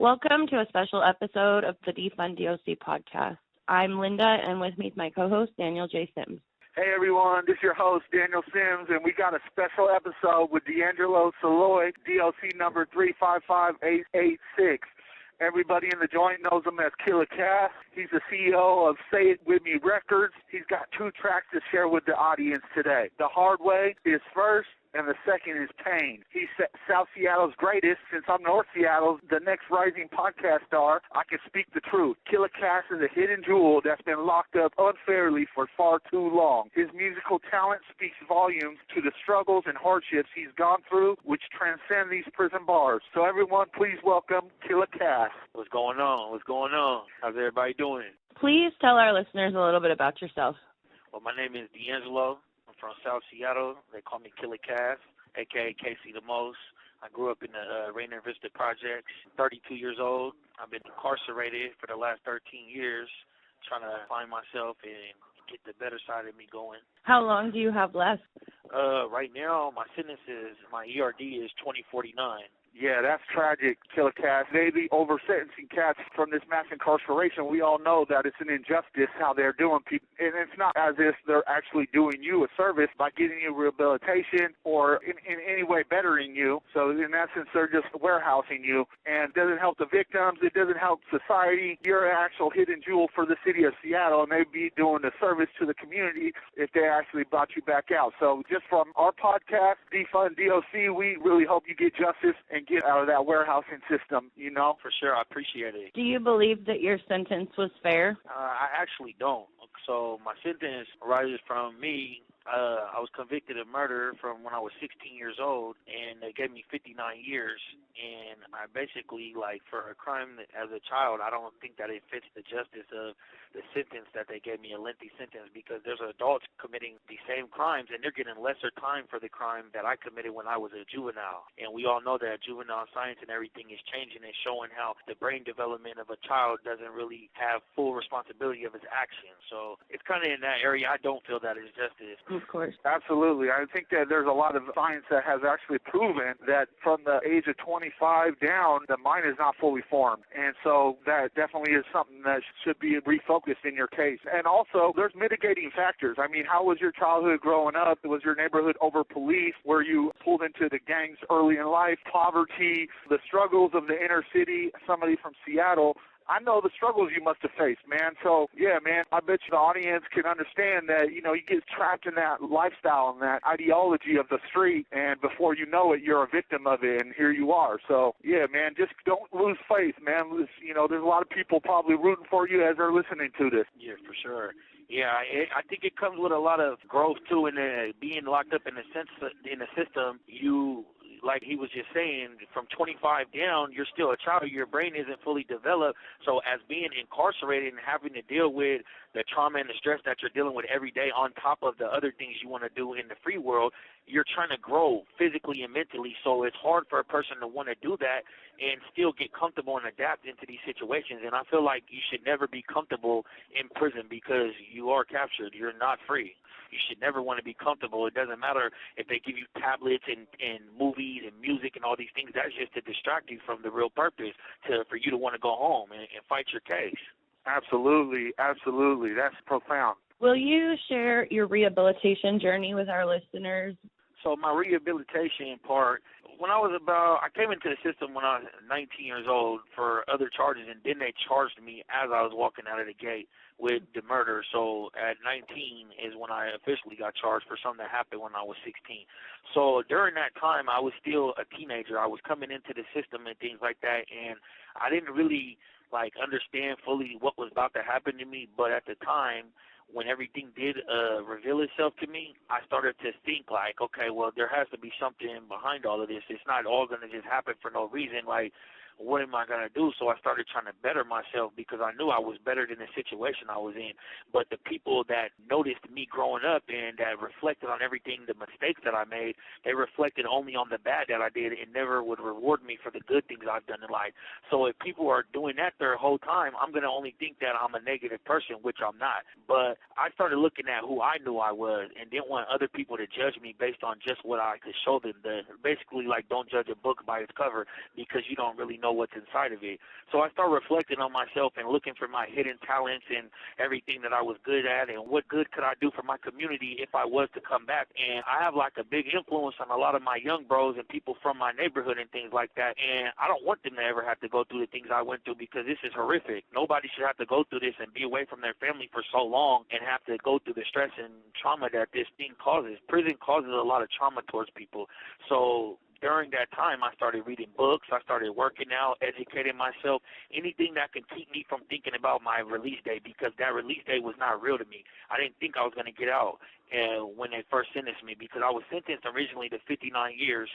Welcome to a special episode of the Defund DOC podcast. I'm Linda, and with me is my co-host, Daniel J. Sims. Hey everyone, this is your host, Daniel Sims, and we got a special episode with D'Angelo Saloy, DOC number 355886. Everybody in the joint knows him as Killa Ca. He's the CEO of Say It With Me Records. He's got 2 tracks to share with the audience today. The Hard Way is first, and the second is Pain. He's South Seattle's greatest. Since I'm North Seattle's, the next rising podcast star, I can speak the truth. Killa Ca is a hidden jewel that's been locked up unfairly for far too long. His musical talent speaks volumes to the struggles and hardships he's gone through, which transcend these prison bars. So everyone, please welcome Killa Ca. What's going on? What's going on? How's everybody doing? Please tell our listeners a little bit about yourself. Well, my name is D'Angelo. I'm from South Seattle. They call me Killa Ca, a.k.a. Casey the Most. I grew up in the Rainier Vista Projects. 32 years old. I've been incarcerated for the last 13 years, trying to find myself and get the better side of me going. How long do you have left? Right now, my ERD is 2049. Yeah, that's tragic, Killa Ca. They be over-sentencing cats from this mass incarceration. We all know that it's an injustice how they're doing people. And it's not as if they're actually doing you a service by getting you rehabilitation or in any way bettering you. So in essence, they're just warehousing you. And it doesn't help the victims. It doesn't help society. You're an actual hidden jewel for the city of Seattle, and they'd be doing a service to the community if they actually brought you back out. So just from our podcast, Defund DOC, we really hope you get justice and get out of that warehousing system, you know? For sure, I appreciate it. Do you believe that your sentence was fair? I actually don't. So my sentence arises from me. I was convicted of murder from when I was 16 years old, and they gave me 59 years. And I basically, for a crime that, as a child, I don't think that it fits the justice of the sentence that they gave me, a lengthy sentence, because there's adults committing the same crimes, and they're getting lesser time for the crime that I committed when I was a juvenile. And we all know that juvenile science and everything is changing and showing how the brain development of a child doesn't really have full responsibility of its actions. So it's kind of in that area. I don't feel that is justice. Of course. Absolutely. I think that there's a lot of science that has actually proven that from the age of 25 down, the mind is not fully formed. And so that definitely is something that should be refocused in your case. And also, there's mitigating factors. I mean, how was your childhood growing up? Was your neighborhood over-policed? Were you pulled into the gangs early in life? Poverty, the struggles of the inner city, somebody from Seattle, I know the struggles you must have faced, man. So, yeah, man, I bet you the audience can understand that, you get trapped in that lifestyle and that ideology of the street, and before you know it, you're a victim of it, and here you are. So, yeah, man, just don't lose faith, man. There's a lot of people probably rooting for you as they're listening to this. Yeah, for sure. Yeah, I think it comes with a lot of growth, too, in being locked up in the system. You, like he was just saying, from 25 down, you're still a child. Your brain isn't fully developed. So as being incarcerated and having to deal with the trauma and the stress that you're dealing with every day on top of the other things you want to do in the free world, you're trying to grow physically and mentally. So it's hard for a person to want to do that and still get comfortable and adapt into these situations. And I feel like you should never be comfortable in prison because you are captured. You're not free. You should never want to be comfortable. It doesn't matter if they give you tablets and movies and music and all these things. That's just to distract you from the real purpose, for you to want to go home and fight your case. Absolutely, absolutely. That's profound. Will you share your rehabilitation journey with our listeners? So my rehabilitation part, I came into the system when I was 19 years old for other charges, and then they charged me as I was walking out of the gate with the murder. So at 19 is when I officially got charged for something that happened when I was 16. So during that time, I was still a teenager. I was coming into the system and things like that, and I didn't really understand fully what was about to happen to me. But at the time, when everything did reveal itself to me, I started to think okay, well, there has to be something behind all of this. It's not all going to just happen for no reason. what am I going to do? So I started trying to better myself because I knew I was better than the situation I was in. But the people that noticed me growing up and that reflected on everything, the mistakes that I made, they reflected only on the bad that I did and never would reward me for the good things I've done in life. So if people are doing that their whole time, I'm going to only think that I'm a negative person, which I'm not. But I started looking at who I knew I was and didn't want other people to judge me based on just what I could show them. Basically, like, don't judge a book by its cover because you don't really know what's inside of it. So I start reflecting on myself and looking for my hidden talents and everything that I was good at and what good could I do for my community if I was to come back. And I have like a big influence on a lot of my young bros and people from my neighborhood and things like that. And I don't want them to ever have to go through the things I went through, because this is horrific. Nobody should have to go through this and be away from their family for so long and have to go through the stress and trauma that this thing causes. Prison causes a lot of trauma towards people. So during that time, I started reading books, I started working out, educating myself, anything that could keep me from thinking about my release date, because that release date was not real to me. I didn't think I was going to get out when they first sentenced me, because I was sentenced originally to 59 years,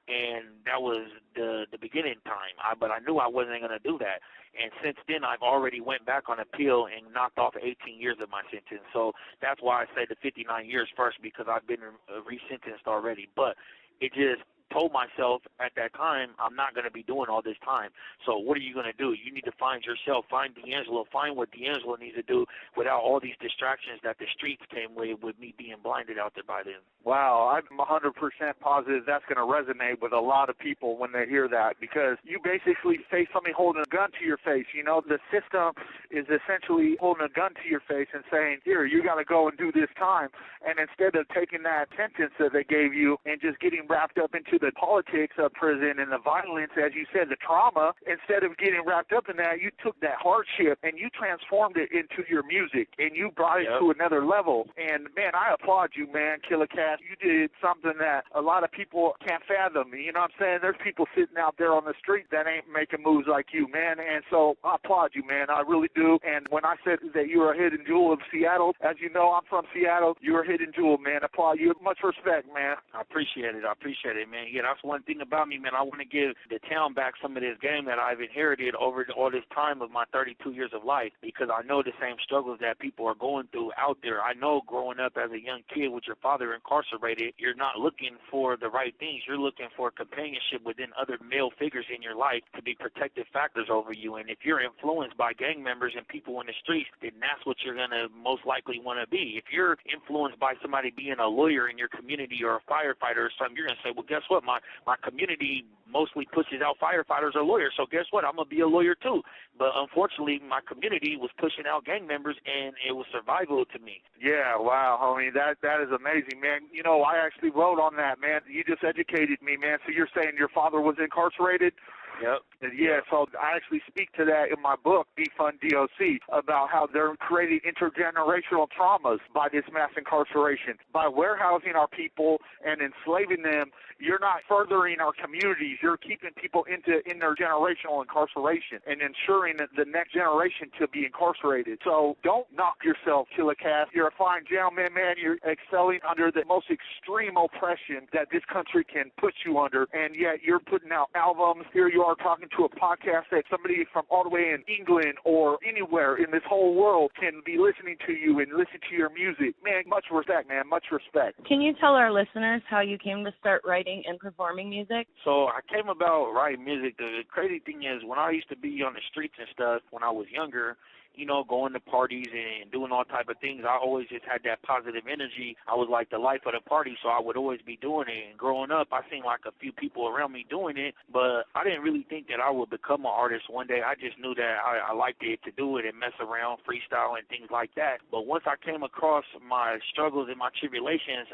and that was the beginning time. But I knew I wasn't going to do that. And since then, I've already went back on appeal and knocked off 18 years of my sentence. So that's why I say the 59 years first, because I've been resentenced already. But it just told myself at that time, I'm not going to be doing all this time. So what are you going to do? You need to find yourself, find D'Angelo, find what D'Angelo needs to do without all these distractions that the streets came with me being blinded out there by them. Wow, I'm 100% positive that's going to resonate with a lot of people when they hear that, because you basically face somebody holding a gun to your face. You know, the system is essentially holding a gun to your face and saying, here, you got to go and do this time. And instead of taking that sentence that they gave you and just getting wrapped up into the politics of prison and the violence, as you said, the trauma, instead of getting wrapped up in that, you took that hardship and you transformed it into your music and you brought it to another level. And, man, I applaud you, man, Killa Ca. You did something that a lot of people can't fathom. You know what I'm saying? There's people sitting out there on the street that ain't making moves like you, man. And so I applaud you, man. I really do. And when I said that you were a hidden jewel of Seattle, as you know, I'm from Seattle. You're a hidden jewel, man. I applaud you. Much respect, man. I appreciate it. I appreciate it, man. Yeah, that's one thing about me, man. I want to give the town back some of this game that I've inherited over all this time of my 32 years of life, because I know the same struggles that people are going through out there. I know growing up as a young kid with your father incarcerated, you're not looking for the right things. You're looking for companionship within other male figures in your life to be protective factors over you. And if you're influenced by gang members and people in the streets, then that's what you're going to most likely want to be. If you're influenced by somebody being a lawyer in your community or a firefighter or something, you're going to say, well, guess what? My community mostly pushes out firefighters or lawyers, so guess what? I'm going to be a lawyer too. But unfortunately, my community was pushing out gang members, and it was survival to me. Yeah, wow, homie, that is amazing, man. You know, I actually wrote on that, man. You just educated me, man. So you're saying your father was incarcerated? Yep. Yeah, so I actually speak to that in my book, Defund DOC, about how they're creating intergenerational traumas by this mass incarceration. By warehousing our people and enslaving them, you're not furthering our communities. You're keeping people in their generational incarceration and ensuring that the next generation to be incarcerated. So don't knock yourself, Killa Ca. You're a fine gentleman, man. You're excelling under the most extreme oppression that this country can put you under, and yet you're putting out albums. Here you are talking to a podcast that somebody from all the way in England or anywhere in this whole world can be listening to you and listen to your music. Man, much respect, man, much respect. Can you tell our listeners how you came to start writing and performing music? So I came about writing music. The crazy thing is, when I used to be on the streets and stuff when I was younger, you know, going to parties and doing all type of things, I always just had that positive energy. I was like the life of the party, so I would always be doing it. And growing up, I seen like a few people around me doing it, but I didn't really think that I would become an artist one day. I just knew that I liked it to do it and mess around, freestyle and things like that. But once I came across my struggles and my tribulations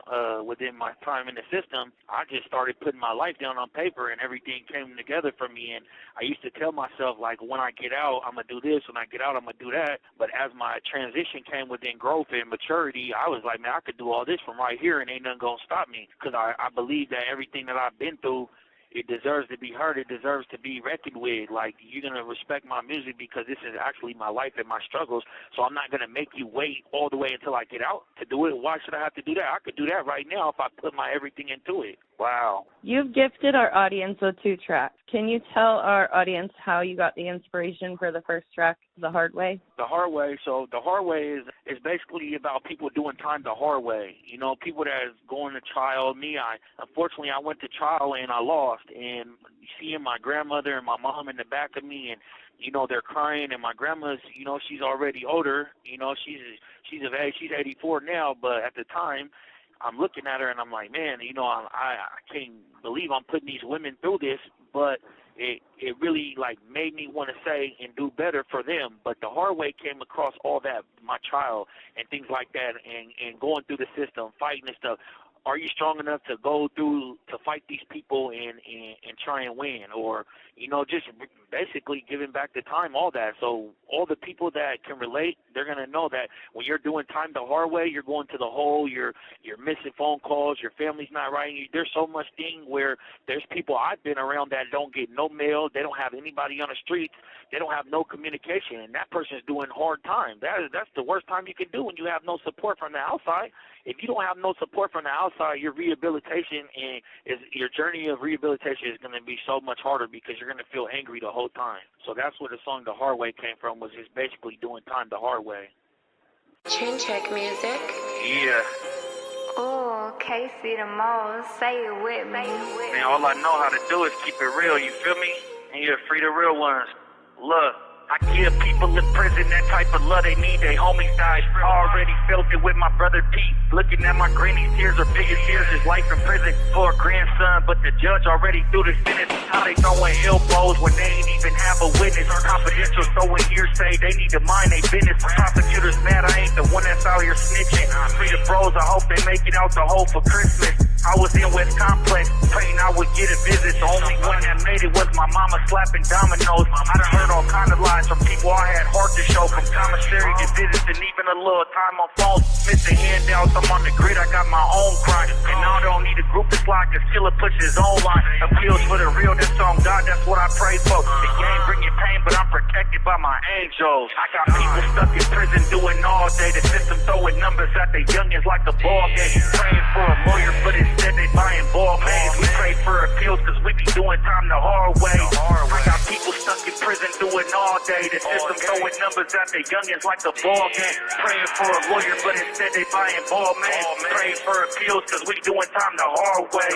within my time in the system, I just started putting my life down on paper, and everything came together for me. And I used to tell myself, like, when I get out, I'm going to do this. When I get out, I'm going to do that. But as my transition came within growth and maturity, I was like, man, I could do all this from right here and ain't nothing going to stop me, because I believe that everything that I've been through, it deserves to be heard. It deserves to be reckoned with. Like, you're going to respect my music because this is actually my life and my struggles. So I'm not going to make you wait all the way until I get out to do it. Why should I have to do that? I could do that right now if I put my everything into it. Wow. You've gifted our audience with 2 tracks. Can you tell our audience how you got the inspiration for the first track, The Hard Way? The Hard Way. So The Hard Way is basically about people doing time the hard way. You know, people that is going to trial. Unfortunately, I went to trial and I lost. And seeing my grandmother and my mom in the back of me, and you know, they're crying, and my grandma's, you know, she's already older. You know, she's of age. She's 84 now, but at the time, I'm looking at her and I'm like, man, you know, I can't believe I'm putting these women through this, but it really like made me want to say and do better for them. But the hard way came across all that, my child and things like that, and going through the system, fighting and stuff. Are you strong enough to go through to fight these people and try and win? Or, you know, just basically giving back the time, all that. So all the people that can relate, they're going to know that when you're doing time the hard way, you're going to the hole, you're missing phone calls, your family's not writing you. There's so much thing where there's people I've been around that don't get no mail, they don't have anybody on the streets, they don't have no communication, and that person's doing hard time. That's the worst time you can do when you have no support from the outside. If you don't have no support from the outside, your rehabilitation and your journey of rehabilitation is going to be so much harder because you're going to feel angry the whole time. So that's where the song The Hard Way came from, was just basically doing time the hard way. Tune check music. Yeah. Ooh, Casey the most, say it with me. Man, all I know how to do is keep it real, you feel me? And you're free the real ones. Look. I give people in prison that type of love they need. They homies died. Already felt it with my brother Pete. Looking at my granny's tears, her biggest tears is life in prison for a grandson. But the judge already threw the sentence. How they throwing elbows when they ain't even have a witness. Confidential throwing hearsay. They need to mind their business. Prosecutors mad I ain't the one that's out here snitching. Free the bros, I hope they make it out the hole for Christmas. I was in West Complex, praying I would get a visit. The only one that made it was my mama slapping dominoes. I done heard all kind of lies from people I had heart to show. From commissary to visits and even a little time on phones. Missing handouts, I'm on the grid, I got my own grind. And now I don't need a group to slide, cause Killa pushes his own line. Appeals for the real, that's on God, that's what I pray for. The game bring you pain, but I'm protected by my angels. I got people stuck in prison doing all day. The system throwing numbers at the youngins like a ball game. Praying for a lawyer, but instead they buying ball games. We pray for appeals cause we be doing time the hard way. I got people stuck in prison doing all day. The system throwing numbers at the youngins like a ball game. Praying for a lawyer, but instead they buying ball man. Praying for appeals cause we doing time the hard way.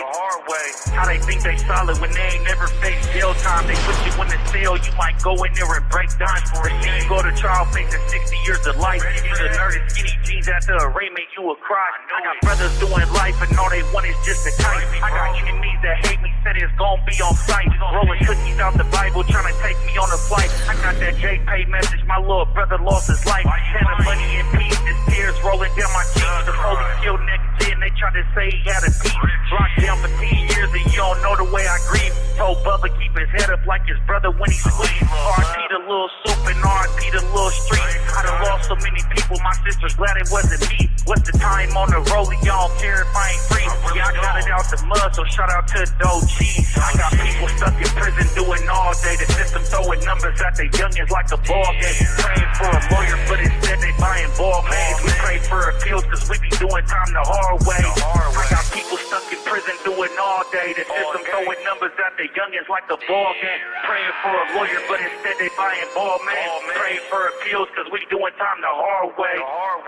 How they think they solid when they ain't never faced jail time. They put you in the cell, you might go in there and break down. Or see you go to trial facing 60 years of life. Give you the nerd and skinny jeans after arraignment, you will cry. I got brothers doing life and all they want is just a kite. I got enemies that hate me, said it's gon' be on sight. Rolling cookies out the Bible, trying to take me on a flight. I got that JPay message, my little brother lost his life. Sending money in peace, his tears rolling down my cheeks. The police killed next gen, they tried to say he had a piece. Locked down for 10 years and you don't know the way I grieve. Told Bubba keep his head up like his brother when he sleeps. RP the little soup and RP the little street. I done lost so many people, my sister's glad it wasn't me. What's the time on the roller, y'all don't care if I ain't free. Yeah, I got it out the mud, so shout out to Doe G. I got people stuck in prison doing all day. The system throwing numbers at the youngins like a ball game. Praying for a lawyer, but instead they buying ball games. We pray for appeals cause we be doing time the hard way. I got people stuck in prison doing all day. The system throwing numbers at the youngins like a ball game. Praying for a lawyer, but instead they buying ball man. Praying for appeals cause we doing time the hard way.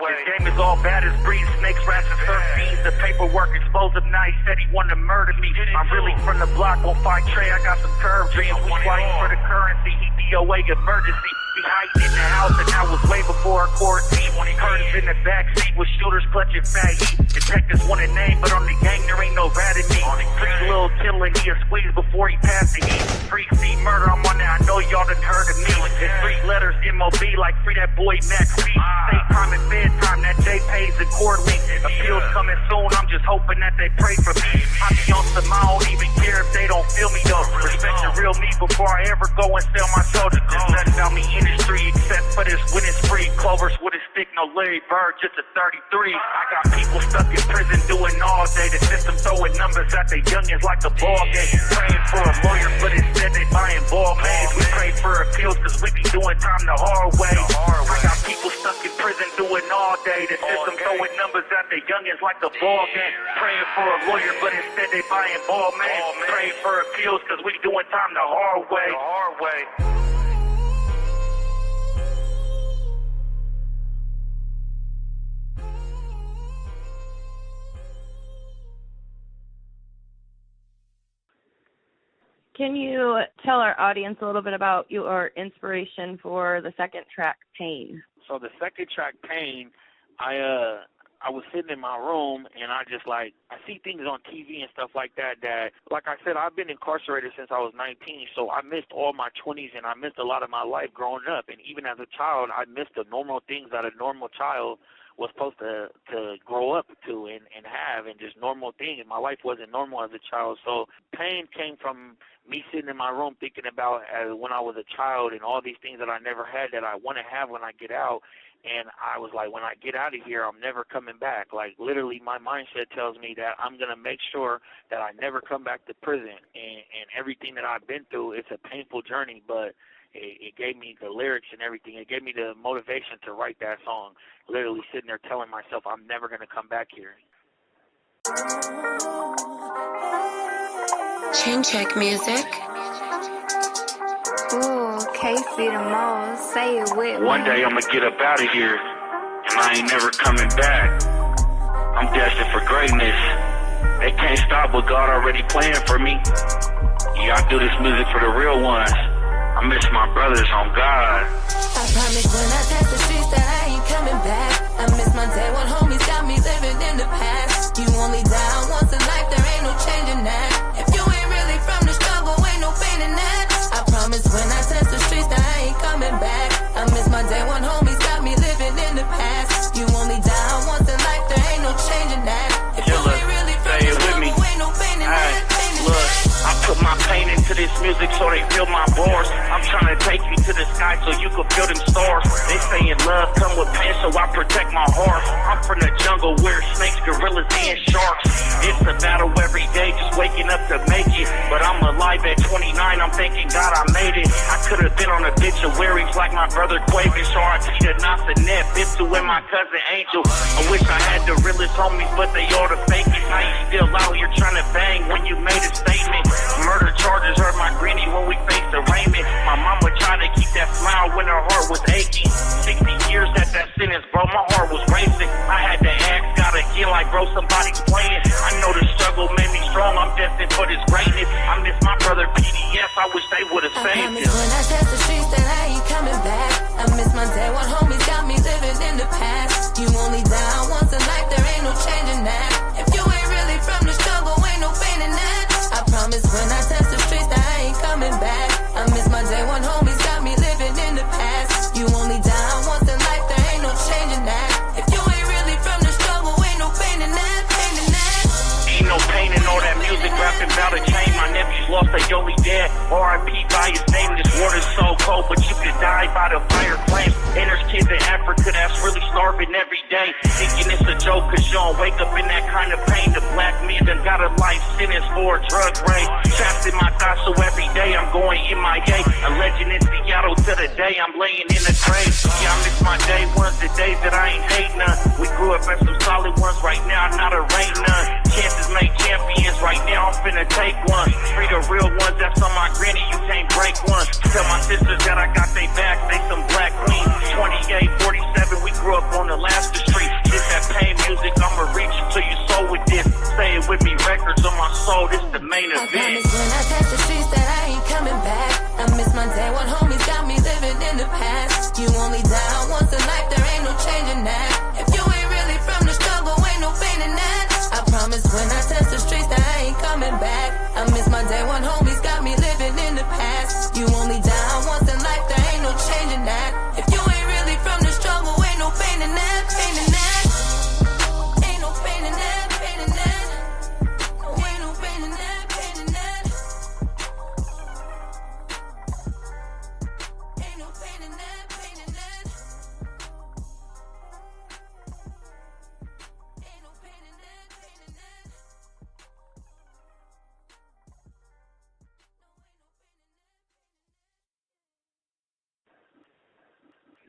This game is all bad as breeds, snakes, rats, and fiends. The paperwork explosive, now he said he wanted to murder me. I'm really from the block, won't fight Trey, I got some curve dreams. We fighting for the currency, he DOA emergency. We hiding in the house and that was way before our quarantine. Heard us in the backseat with shooters clutching fat heat. Detectives want a name, but on the gang there ain't no rat in me. Free little killer, he a squeeze before he passed the heat. Free C murder, I'm on that, I know y'all done heard of me. It's 3 letters, MOB, like free that boy Max B. State time and bedtime, that J pays and quarterly. Appeals coming soon, I'm just hoping that they pray for me. I be on some, I don't even care if they don't feel me though. Respect the real me before I ever go and sell my soldiers. There's nothing about me in the street except for this winning spree. Clovers with a stick, no Larry Bird, just a 33. I got people stuck in prison doing all day. The system throwing numbers at the youngins like a ball game. Praying for a lawyer, but instead they buying ball games. We pray for appeals cause we be doing time the hard way. I got people stuck in prison doing all day. The system throwing numbers at the youngins like a ball game. Praying for a lawyer, but instead they buying ball man. Praying for appeals cause we doing time the hard way. Can you tell our audience a little bit about your inspiration for the second track, Pain? So the second track, Pain, I I was sitting in my room, and I see things on TV and stuff like that, like I said, I've been incarcerated since I was 19, so I missed all my 20s, and I missed a lot of my life growing up. And even as a child, I missed the normal things that a normal child was supposed to grow up to and have, and just normal things. My life wasn't normal as a child. So pain came from me sitting in my room thinking about when I was a child and all these things that I never had that I want to have when I get out. And I was like, when I get out of here, I'm never coming back. Like, literally, my mindset tells me that I'm going to make sure that I never come back to prison. And everything that I've been through, it's a painful journey, but it gave me the lyrics and everything. It gave me the motivation to write that song, literally sitting there telling myself I'm never going to come back here. Chain check music. Ooh, Casey the most, say it with me. One day I'm going to get up out of here, and I ain't never coming back. I'm destined for greatness. They can't stop what God already planned for me. Yeah, I do this music for the real ones. I miss my brothers on God. I promise when I touch the streets that I ain't coming back. I miss my day when homies got me living in the past. You only die once in life, there ain't no changing that. If you ain't really from the struggle, ain't no pain in that. I promise when I touch the streets that I ain't coming back. I miss my day when homies got me living in the past. You only die once in life, there ain't no changing that. If you ain't really from the struggle, ain't no pain in that. Look, I put my pain into this music so they feel my bars. I'm trying to take you to the sky so you can feel them stars. They saying love come with pain, so I protect my heart. I'm from the jungle where snakes, gorillas, and sharks. It's a battle every day, just waking up to make it. But I'm alive at 29, I'm thanking God I made it. I could have been on obituaries like my brother Quavis, or I to Nasanet, Bitsu, and my cousin Angel. I wish I had the realest homies, but they all the fakest. Now you still out here trying to bang when you made a statement. Murder charges hurt my granny when we faced arraignment. My mama tried to keep that smile when her heart was aching. 60 years at that sentence, bro, my heart was racing. I had to ask God again like, bro, somebody's playing. I know the struggle made me strong, I'm destined for this greatness. I miss my brother PDS, I wish they would've saved him. I promise when I touch the streets that I ain't coming back. I miss my day when homies got me living in the past. You only die once in life, there ain't no changing that. If you ain't really from the struggle, ain't no pain in that. I promise when I touch the streets that I ain't coming back. I miss my day when homies got me living in the past. You only die once in life, there ain't no changing that. If you ain't really from the struggle, ain't no pain in that, pain in that. Ain't no pain in all that music rapping about a chain. My nephews lost their only dad. R.I.P. by his name. This water's so cold, but you could die by the fire flames. And there's kids in Africa that's really starving every day, thinking it's a joke cause you don't wake up in that kind of pain. The black man done got a life sentence for a drug raid. Trapped in my thoughts, so every day I'm going MIA. A legend in Seattle to the day I'm laying in the grave. Yeah, I miss my day ones, the days that I ain't hate none. We grew up as some solid ones, right now not a rain none. Chances make champions, right now I'm finna take one. Free the real ones that's on my granny, you can't break one. Tell my sisters that I got they back, they some black queens. 28, 47, we grew up on Alaska Street. This that pain music, I'ma reach you till you soul with this. Say it with me, records on my soul, this the main event. I promise when I touch the streets that I ain't coming back. I miss my day when homies got me living in the past. You only die once in life, there ain't no changing that. If you ain't really from the struggle, ain't no pain in that. I promise when I touch the streets that I ain't coming back. I miss my day when homies got me living in the past. You only die once in life, there ain't no changing that. If you ain't really from the struggle, ain't no pain in that, pain in that. Ain't no pain in that, pain in that. No, ain't no pain in that, pain in that. Ain't no pain in that, pain in that. Ain't no pain in that, pain in that.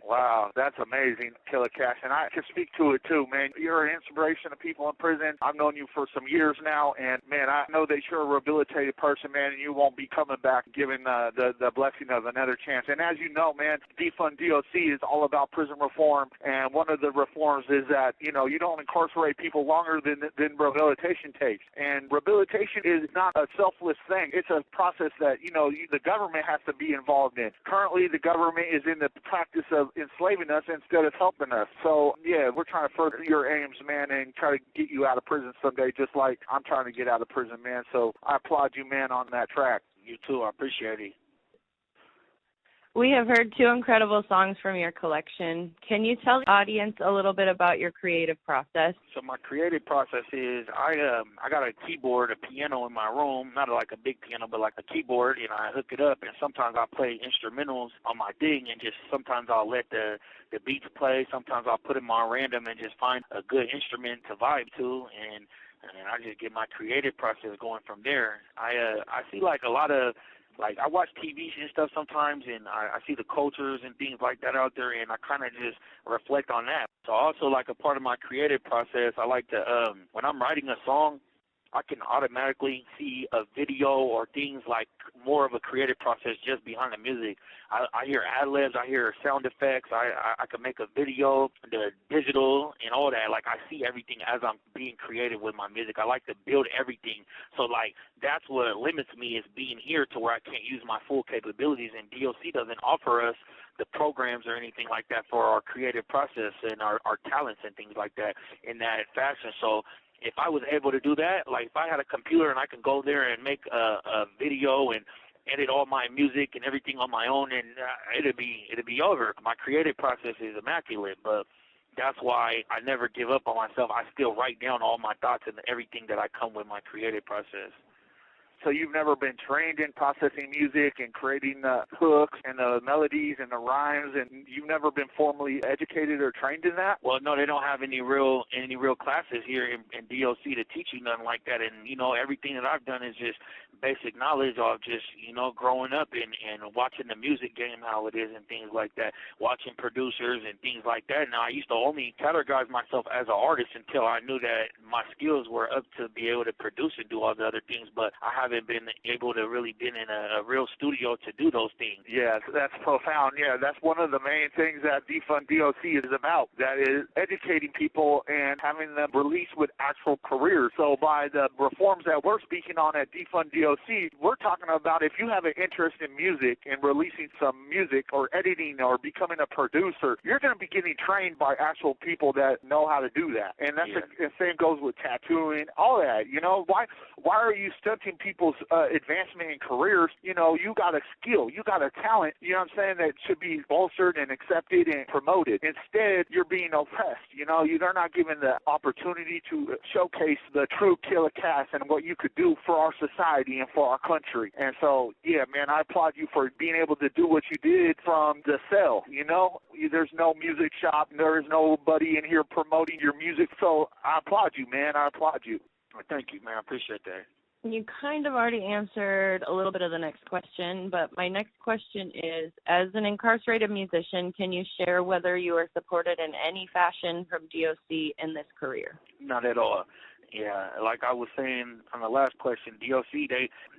Wow, that's amazing, Killa Ca. And I can speak to it too, man. You're an inspiration to people in prison. I've known you for some years now, and man, I know that you're a rehabilitated person, man, and you won't be coming back given the blessing of another chance. And as you know, man, Defund DOC is all about prison reform, and one of the reforms is that, you know, you don't incarcerate people longer than rehabilitation takes. And rehabilitation is not a selfless thing. It's a process that, you know, the government has to be involved in. Currently, the government is in the practice of enslaving us instead of helping us. So, yeah, we're trying to further your aims, man, and try to get you out of prison someday, just like I'm trying to get out of prison, man. So I applaud you, man, on that track. You too. I appreciate it. We have heard 2 incredible songs from your collection. Can you tell the audience a little bit about your creative process? So my creative process is I got a keyboard, a piano in my room, not like a big piano, but like a keyboard, and I hook it up, and sometimes I'll play instrumentals on my thing, and just sometimes I'll let the beats play. Sometimes I'll put them on random and just find a good instrument to vibe to, and I just get my creative process going from there. I see like a lot of, like, I watch TV and stuff sometimes, and I see the cultures and things like that out there, and I kind of just reflect on that. So also, like, a part of my creative process, I like to, when I'm writing a song, I can automatically see a video or things like more of a creative process just behind the music. I hear ad-libs, I hear sound effects, I can make a video, the digital and all that. Like, I see everything as I'm being creative with my music. I like to build everything. So, like, that's what limits me, is being here to where I can't use my full capabilities, and DOC doesn't offer us the programs or anything like that for our creative process and our talents and things like that in that fashion. So if I was able to do that, like if I had a computer and I can go there and make a video and edit all my music and everything on my own, and it'd be over. My creative process is immaculate, but that's why I never give up on myself. I still write down all my thoughts and everything that I come with my creative process. So you've never been trained in processing music and creating the hooks and the melodies and the rhymes, and you've never been formally educated or trained in that? Well, no, they don't have any real classes here in DOC to teach you nothing like that. And, you know, everything that I've done is just basic knowledge of just, you know, growing up and watching the music game, how it is and things like that, watching producers and things like that. Now, I used to only categorize myself as an artist until I knew that my skills were up to be able to produce and do all the other things, but I haven't been able to really been in a real studio to do those things. Yeah, that's profound. Yeah, that's one of the main things that Defund DOC is about. That is educating people and having them release with actual careers. So by the reforms that we're speaking on at Defund DOC, we're talking about if you have an interest in music and releasing some music or editing or becoming a producer, you're going to be getting trained by actual people that know how to do that. And that's the same goes with tattooing, all that. You know, why are you stunting people's advancement in careers? You know, you got a skill, you got a talent, you know what I'm saying, that should be bolstered and accepted and promoted. Instead, you're being oppressed. You know, they're not given the opportunity to showcase the true Killa Ca and what you could do for our society and for our country. And so, yeah, man, I applaud you for being able to do what you did from the cell. You know, there's no music shop, there is nobody in here promoting your music. So I applaud you, man. I applaud you. Well, thank you, man. I appreciate that. You kind of already answered a little bit of the next question, but my next question is, as an incarcerated musician, can you share whether you are supported in any fashion from DOC in this career? Not at all. Yeah, like I was saying on the last question, DOC,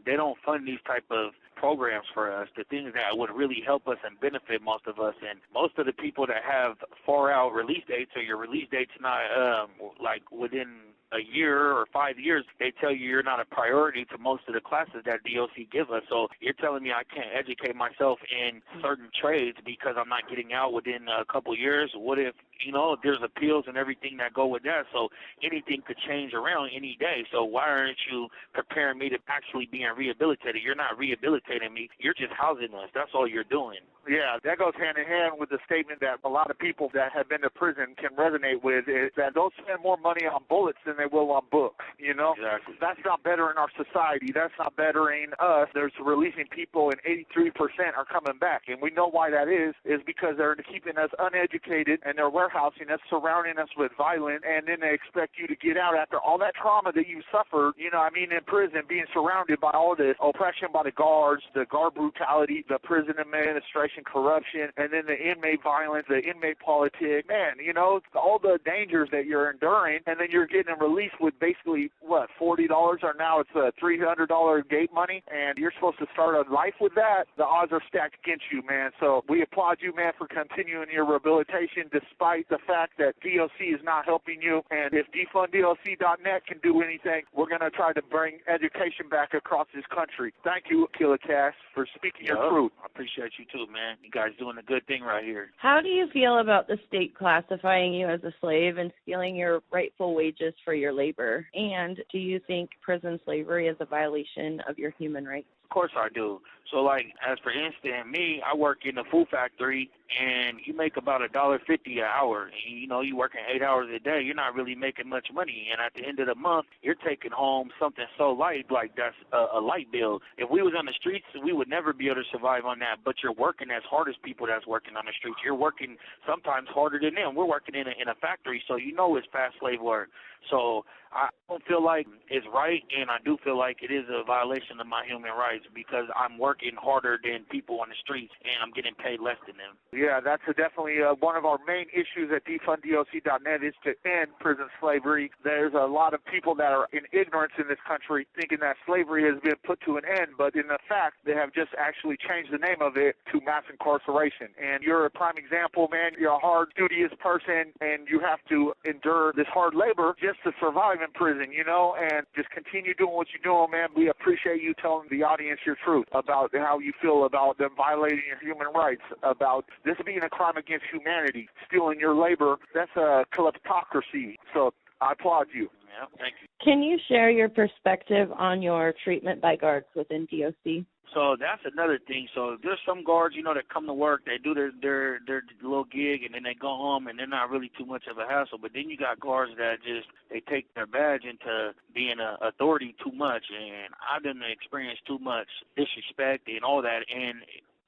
they don't fund these type of programs for us, the things that would really help us and benefit most of us. And most of the people that have far out release dates, or your release date's not like within a year or 5 years, they tell you you're not a priority to most of the classes that DOC give us. So you're telling me I can't educate myself in certain trades because I'm not getting out within a couple years? What if, you know, there's appeals and everything that go with that? So anything could change around any day. So why aren't you preparing me to actually being rehabilitated? You're not rehabilitating me. You're just housing us. That's all you're doing. Yeah, that goes hand in hand with the statement that a lot of people that have been to prison can resonate with, is that they'll spend more money on bullets than they will on books, you know? Exactly. That's not bettering our society. That's not bettering us. There's releasing people, and 83% are coming back. And we know why that is because they're keeping us uneducated, and they're warehousing us, surrounding us with violence, and then they expect you to get out after all that trauma that you suffered, you know, I mean, in prison, being surrounded by all this oppression by the guards, the guard brutality, the prison administration corruption, and then the inmate violence, the inmate politics. Man, you know, all the dangers that you're enduring, and then you're getting released with basically, $40, or now it's $300 gate money, and you're supposed to start a life with that. The odds are stacked against you, man. So we applaud you, man, for continuing your rehabilitation despite the fact that DOC is not helping you. And if defundDOC.net can do anything, we're going to try to bring education back across this country. Thank you, Killa Ca, for speaking your truth. I appreciate you too, man. You guys doing a good thing right here. How do you feel about the state classifying you as a slave and stealing your rightful wages for your labor? And do you think prison slavery is a violation of your human rights? Of course I do. So, like, as for instance, me, I work in the food factory, and you make about $1.50 an hour. And, you know, you working 8 hours a day, you're not really making much money. And at the end of the month, you're taking home something so light, like that's a light bill. If we was on the streets, we would never be able to survive on that. But you're working as hard as people that's working on the streets. You're working sometimes harder than them. We're working in a factory, so you know it's fast slave work. So I don't feel like it's right, and I do feel like it is a violation of my human rights because I'm working harder than people on the streets, and I'm getting paid less than them. Yeah, that's definitely one of our main issues at defundDOC.net is to end prison slavery. There's a lot of people that are in ignorance in this country thinking that slavery has been put to an end, but in fact, they have just actually changed the name of it to mass incarceration. And you're a prime example, man. You're a hard, studious person, and you have to endure this hard labor just to survive in prison, you know, and just continue doing what you're doing, man. We appreciate you telling the audience your truth about how you feel about them violating your human rights, about this being a crime against humanity, stealing your labor. That's a kleptocracy. So I applaud you. Yeah, thank you. Can you share your perspective on your treatment by guards within DOC? So that's another thing. So there's some guards, you know, that come to work, they do their little gig, and then they go home, and they're not really too much of a hassle. But then you got guards that just, they take their badge into being an authority too much, and I didn't experience too much disrespect and all that. And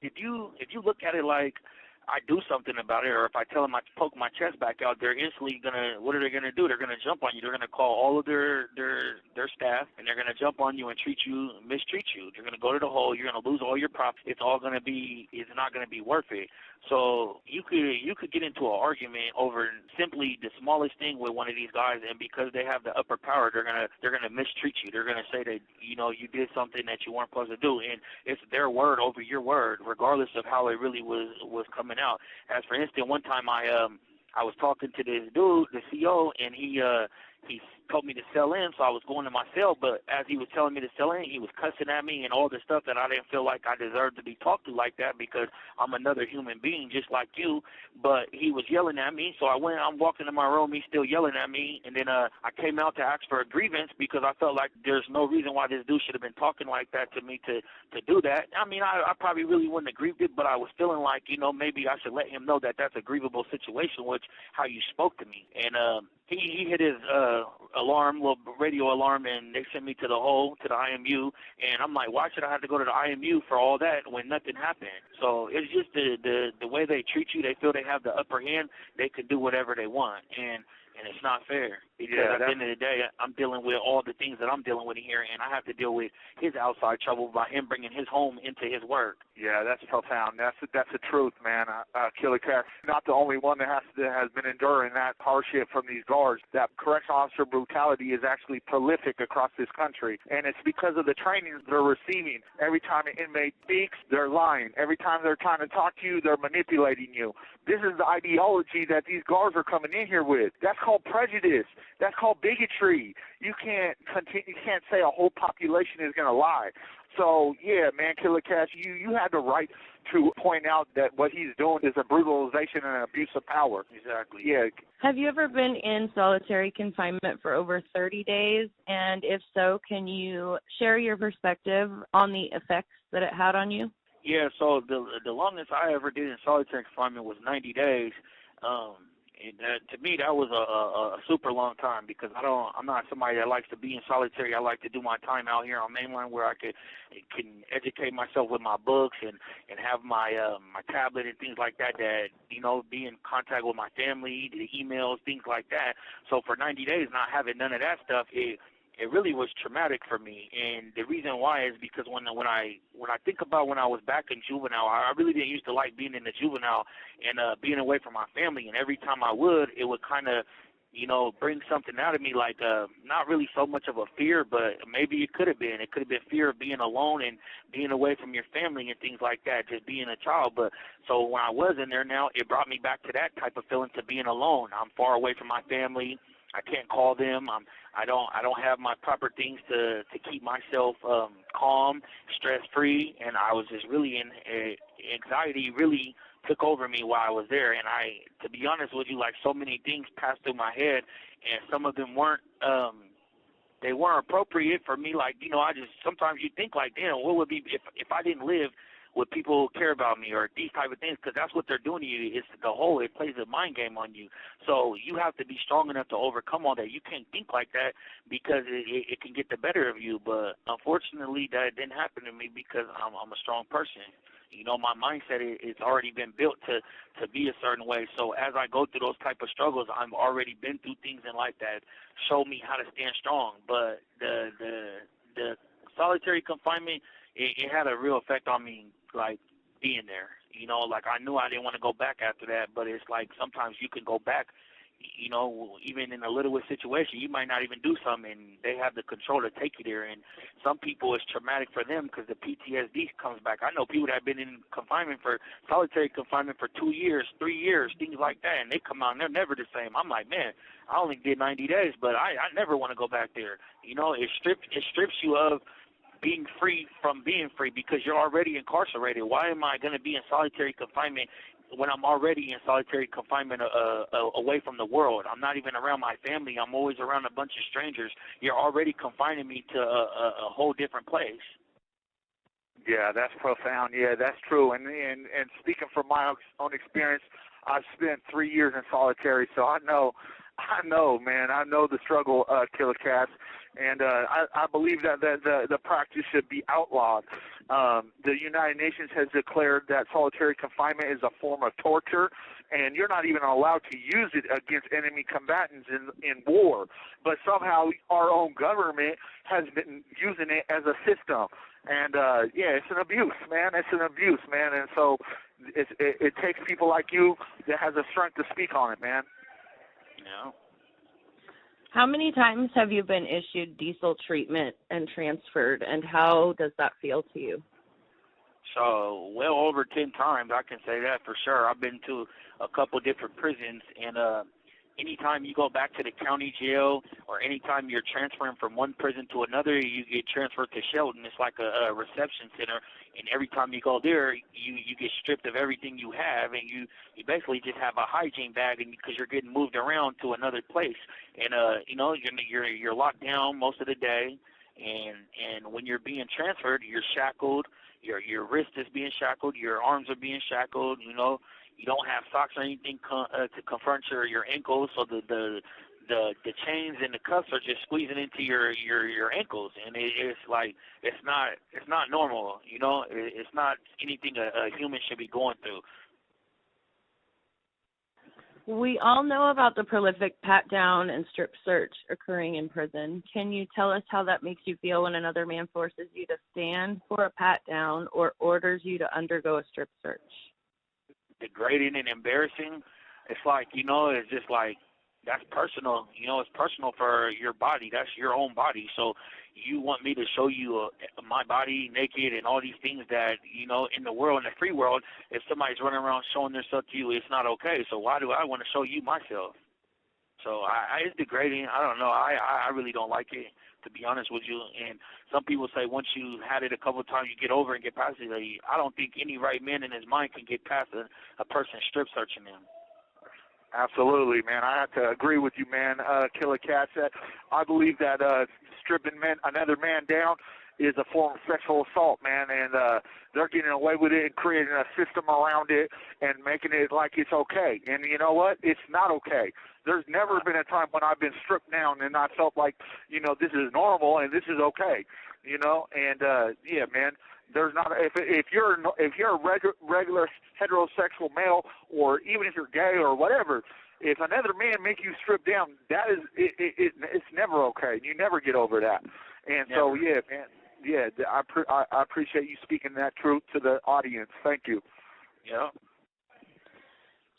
if you look at it like I do something about it, or if I tell them I poke my chest back out, they're instantly what are they gonna do? They're gonna jump on you. They're gonna call all of their staff, and they're gonna jump on you and mistreat you. They're gonna go to the hole. You're gonna lose all your profits. It's not gonna be worth it. So you could get into an argument over simply the smallest thing with one of these guys, and because they have the upper power, they're gonna mistreat you. They're gonna say that, you know, you did something that you weren't supposed to do, and it's their word over your word, regardless of how it really was coming out. As for instance, one time I was talking to this dude, the CO, and he told me to sell in, so I was going to my cell, but as he was telling me to sell in, he was cussing at me and all this stuff that I didn't feel like I deserved to be talked to like that because I'm another human being just like you, but he was yelling at me, so I'm walking in my room, he's still yelling at me, and then I came out to ask for a grievance because I felt like there's no reason why this dude should have been talking like that to me to do that. I mean, I probably really wouldn't have grieved it, but I was feeling like, you know, maybe I should let him know that that's a grievable situation, which how you spoke to me. And he hit his little radio alarm, and they sent me to the IMU, and I'm like, why should I have to go to the IMU for all that when nothing happened? So it's just the way they treat you. They feel they have the upper hand. They can do whatever they want, and it's not fair because at the end of the day, I'm dealing with all the things that I'm dealing with here, and I have to deal with his outside trouble by him bringing his home into his work. Yeah, that's profound. That's the truth, man. Killa Ca, not the only one that has been enduring that hardship from these guards. That correctional officer brutality is actually prolific across this country, and it's because of the training they're receiving. Every time an inmate speaks, they're lying. Every time they're trying to talk to you, they're manipulating you. This is the ideology that these guards are coming in here with. That's called prejudice. That's called bigotry. You can't say a whole population is going to lie. So, yeah, man, Killa Ca, you had the right to point out that what he's doing is a brutalization and an abuse of power. Exactly. Yeah. Have you ever been in solitary confinement for over 30 days? And if so, can you share your perspective on the effects that it had on you? Yeah, so the longest I ever did in solitary confinement was 90 days. To me, that was a super long time because I'm not somebody that likes to be in solitary. I like to do my time out here on mainline where I can educate myself with my books and have my tablet and things like that. That, you know, be in contact with my family, the emails, things like that. So for 90 days, not having none of that stuff, it really was traumatic for me, and the reason why is because when I think about when I was back in juvenile, I really didn't used to like being in the juvenile and being away from my family, and every time I would, it would kind of bring something out of me, like not really so much of a fear, but maybe it could have been. It could have been fear of being alone and being away from your family and things like that, just being a child. But so when I was in there now, it brought me back to that type of feeling, to being alone. I'm far away from my family. I can't call them. I don't have my proper things to keep myself calm, stress free, and I was just really in anxiety. Really took over me while I was there, and to be honest with you, like, so many things passed through my head, and some of them weren't they weren't appropriate for me. Like, I just, sometimes you think like, damn, what would be if I didn't live? Would people care about me, or these type of things? Because that's what they're doing to you. It's it plays a mind game on you. So you have to be strong enough to overcome all that. You can't think like that, because it can get the better of you. But unfortunately, that didn't happen to me, because I'm a strong person. My mindset, it's already been built to be a certain way. So as I go through those type of struggles, I've already been through things in life that show me how to stand strong. But the solitary confinement, it had a real effect on me, like, being there. Like, I knew I didn't want to go back after that, but it's like sometimes you can go back, even in the littlest situation. You might not even do something, and they have the control to take you there. And some people, it's traumatic for them because the PTSD comes back. I know people that have been in solitary confinement for 2 years, 3 years, things like that, and they come out and they're never the same. I'm like, man, I only did 90 days, but I never want to go back there. It strips you of being free from being free, because you're already incarcerated. Why am I going to be in solitary confinement when I'm already in solitary confinement away from the world? I'm not even around my family. I'm always around a bunch of strangers. You're already confining me to a whole different place. Yeah, that's profound. Yeah, that's true. And speaking from my own experience, I've spent 3 years in solitary, so I know, man. I know the struggle, Killa Ca. And I believe that the practice should be outlawed. The United Nations has declared that solitary confinement is a form of torture, and you're not even allowed to use it against enemy combatants in war. But somehow our own government has been using it as a system. And, it's an abuse, man. It's an abuse, man. And so it takes people like you that has the strength to speak on it, man. How many times have you been issued diesel treatment and transferred, and how does that feel to you? So, well over 10 times, I can say that for sure. I've been to a couple different prisons, and anytime you go back to the county jail, or anytime you're transferring from one prison to another, you get transferred to Shelton. It's like a reception center, and every time you go there, you get stripped of everything you have, and you basically just have a hygiene bag, and because you're getting moved around to another place, and you're locked down most of the day, and when you're being transferred, you're shackled. Your wrist is being shackled. Your arms are being shackled. You don't have socks or anything to confront your ankles, so the chains and the cuffs are just squeezing into your ankles, and it's like it's not normal. It's not anything a human should be going through. We all know about the prolific pat-down and strip search occurring in prison. Can you tell us how that makes you feel when another man forces you to stand for a pat-down or orders you to undergo a strip search? Degrading and embarrassing. It's like, it's just like, that's personal. It's personal for your body. That's your own body. So you want me to show you my body naked and all these things that, in the world, in the free world, if somebody's running around showing their stuff to you, it's not okay. So why do I want to show you myself? So it's degrading. I don't know. I really don't like it, to be honest with you. And some people say once you had it a couple of times, you get over and get past it. I don't think any right man in his mind can get past a person strip searching him. Absolutely, man. I have to agree with you, man. Killa Ca. I believe that stripping another man down is a form of sexual assault, man, and they're getting away with it and creating a system around it and making it like it's okay. And you know what? It's not okay. There's never been a time when I've been stripped down and I felt like, this is normal and this is okay, and yeah, man. There's not if you're a regular heterosexual male, or even if you're gay or whatever, if another man make you strip down, that is it's never okay. You never get over that. And never. So yeah, man, yeah, I appreciate you speaking that truth to the audience. Thank you. Yeah.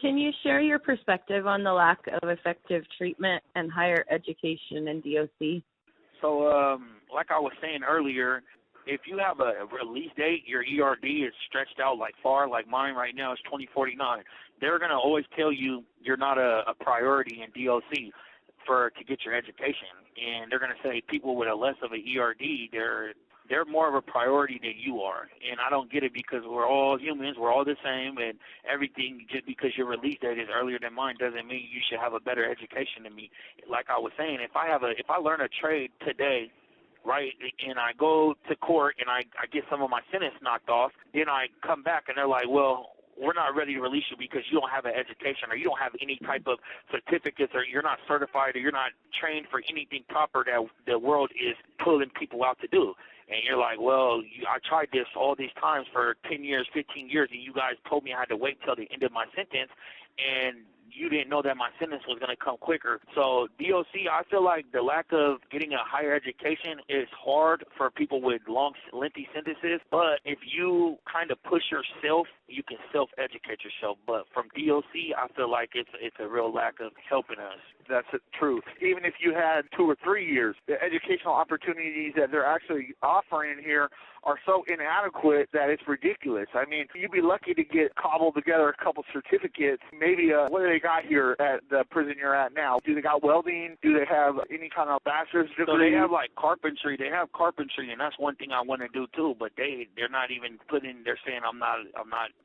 Can you share your perspective on the lack of effective treatment and higher education in DOC? So, like I was saying earlier, if you have a release date, your ERD is stretched out like far, like mine right now is 2049. They're going to always tell you you're not a priority in DOC to get your education. And they're going to say people with a less of an ERD, they're more of a priority than you are. And I don't get it because we're all humans, we're all the same, and everything, just because your release date is earlier than mine doesn't mean you should have a better education than me. Like I was saying, if I learn a trade today, right, and I go to court and I get some of my sentence knocked off, then I come back and they're like, well, we're not ready to release you because you don't have an education or you don't have any type of certificates or you're not certified or you're not trained for anything proper that the world is pulling people out to do. And you're like, well, I tried this all these times for 10 years, 15 years, and you guys told me I had to wait till the end of my sentence, and you didn't know that my sentence was going to come quicker. So DOC, I feel like the lack of getting a higher education is hard for people with long, lengthy sentences. But if you kind of push yourself, you can self-educate yourself. But from DOC, I feel like it's a real lack of helping us. That's true. Even if you had 2 or 3 years, the educational opportunities that they're actually offering here are so inadequate that it's ridiculous. I mean, you'd be lucky to get cobbled together a couple certificates. Maybe what do they got here at the prison you're at now? Do they got welding? Do they have any kind of bachelor's degree? So they have like carpentry. They have carpentry, and that's one thing I want to do too. But they're not even they're saying I'm not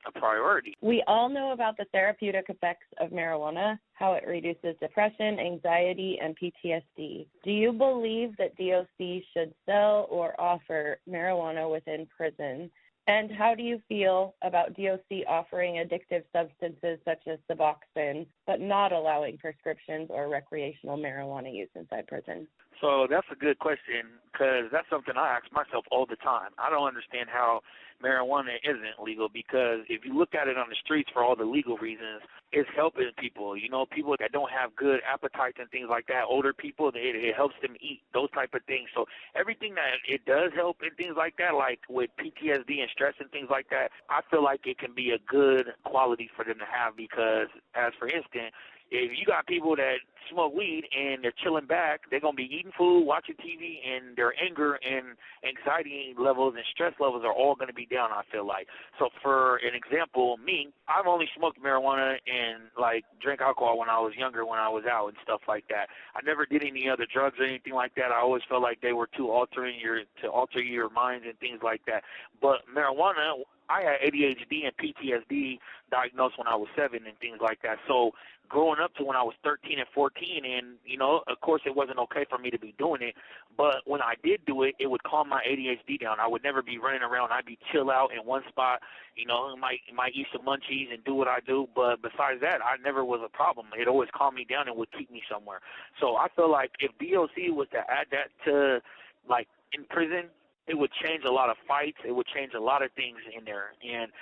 a priority. We all know about the therapeutic effects of marijuana, how it reduces depression, anxiety, and PTSD. Do you believe that DOC should sell or offer marijuana within prison? And how do you feel about DOC offering addictive substances such as Suboxone, but not allowing prescriptions or recreational marijuana use inside prison? So that's a good question, because that's something I ask myself all the time. I don't understand how marijuana isn't legal, because if you look at it on the streets for all the legal reasons, it's helping people. You know, people that don't have good appetites and things like that, older people, it helps them eat, those type of things. So everything that it does help and things like that, like with PTSD and stress and things like that, I feel like it can be a good quality for them to have, because, as for instance, if you got people that smoke weed and they're chilling back, they're going to be eating food, watching TV, and their anger and anxiety levels and stress levels are all going to be down, I feel like. So for an example, me, I've only smoked marijuana and like drank alcohol when I was younger, when I was out and stuff like that. I never did any other drugs or anything like that. I always felt like they were to alter your minds and things like that. But marijuana, I had ADHD and PTSD diagnosed when I was 7 and things like that. So growing up to when I was 13 and 14, and, you know, of course it wasn't okay for me to be doing it, but when I did do it, it would calm my ADHD down. I would never be running around. I'd be chill out in one spot, you know, might eat some munchies and do what I do, but besides that, I never was a problem. It always calmed me down and would keep me somewhere. So I feel like if DOC was to add that to, like, in prison, it would change a lot of fights. It would change a lot of things in there. And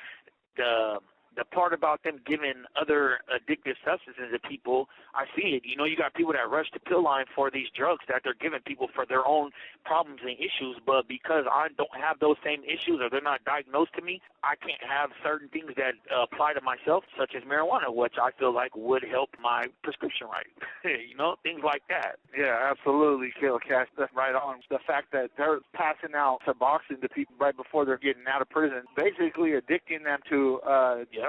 the part about them giving other addictive substances to people, I see it. You know, you got people that rush the pill line for these drugs that they're giving people for their own problems and issues, but because I don't have those same issues or they're not diagnosed to me, I can't have certain things that apply to myself, such as marijuana, which I feel like would help my prescription right. You know, things like that. Yeah, absolutely, Killa Ca. That's right on. The fact that they're passing out Suboxone to people right before they're getting out of prison, basically addicting them to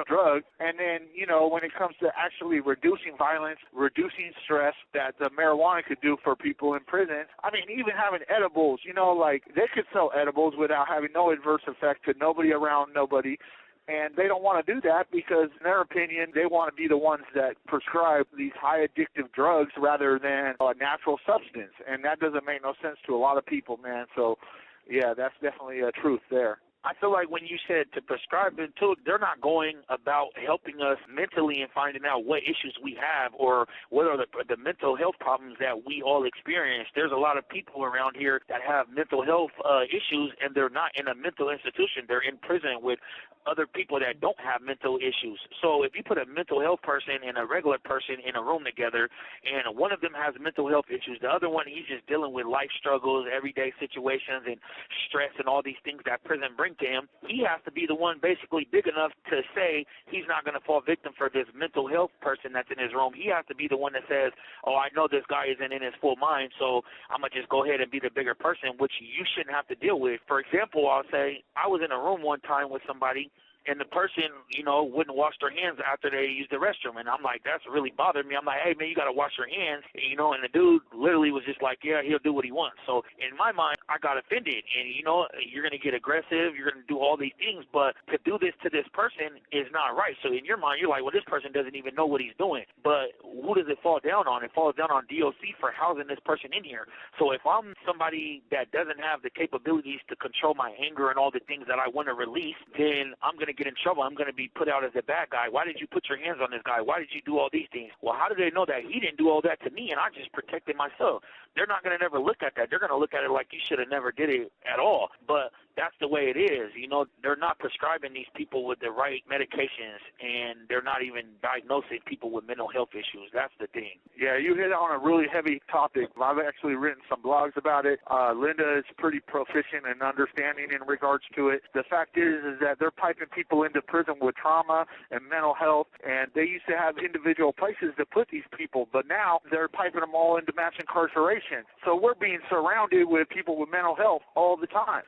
drug. And then, you know, when it comes to actually reducing violence, reducing stress that the marijuana could do for people in prison, I mean, even having edibles, you know, like they could sell edibles without having no adverse effect to nobody around nobody. And they don't want to do that because, in their opinion, they want to be the ones that prescribe these high addictive drugs rather than a natural substance. And that doesn't make no sense to a lot of people, man. So, yeah, that's definitely a truth there. I feel like when you said to prescribe them too, they're not going about helping us mentally and finding out what issues we have or what are the mental health problems that we all experience. There's a lot of people around here that have mental health issues, and they're not in a mental institution. They're in prison with other people that don't have mental issues. So if you put a mental health person and a regular person in a room together, and one of them has mental health issues, the other one, he's just dealing with life struggles, everyday situations, and stress and all these things that prison brings to him, he has to be the one basically big enough to say he's not going to fall victim for this mental health person that's in his room. He has to be the one that says, oh, I know this guy isn't in his full mind, so I'm going to just go ahead and be the bigger person, which you shouldn't have to deal with. For example, I'll say I was in a room one time with somebody, and the person, wouldn't wash their hands after they used the restroom. And I'm like, that's really bothered me. I'm like, hey, man, you got to wash your hands. And the dude literally was just like, yeah, he'll do what he wants. So in my mind, I got offended. And, you're going to get aggressive. You're going to do all these things. But to do this to this person is not right. So in your mind, you're like, well, this person doesn't even know what he's doing. But who does it fall down on? It falls down on DOC for housing this person in here. So if I'm somebody that doesn't have the capabilities to control my anger and all the things that I want to release, then I'm going to get in trouble. I'm going to be put out as a bad guy. Why did you put your hands on this guy? Why did you do all these things? Well, how do they know that he didn't do all that to me and I just protected myself? They're not going to never look at that. They're going to look at it like you should have never did it at all. But that's the way it is. They're not prescribing these people with the right medications, and they're not even diagnosing people with mental health issues. That's the thing. Yeah, you hit on a really heavy topic. I've actually written some blogs about it. Linda is pretty proficient in understanding in regards to it. The fact is that they're piping people into prison with trauma and mental health, and they used to have individual places to put these people, but now they're piping them all into mass incarceration. So we're being surrounded with people with mental health all the time.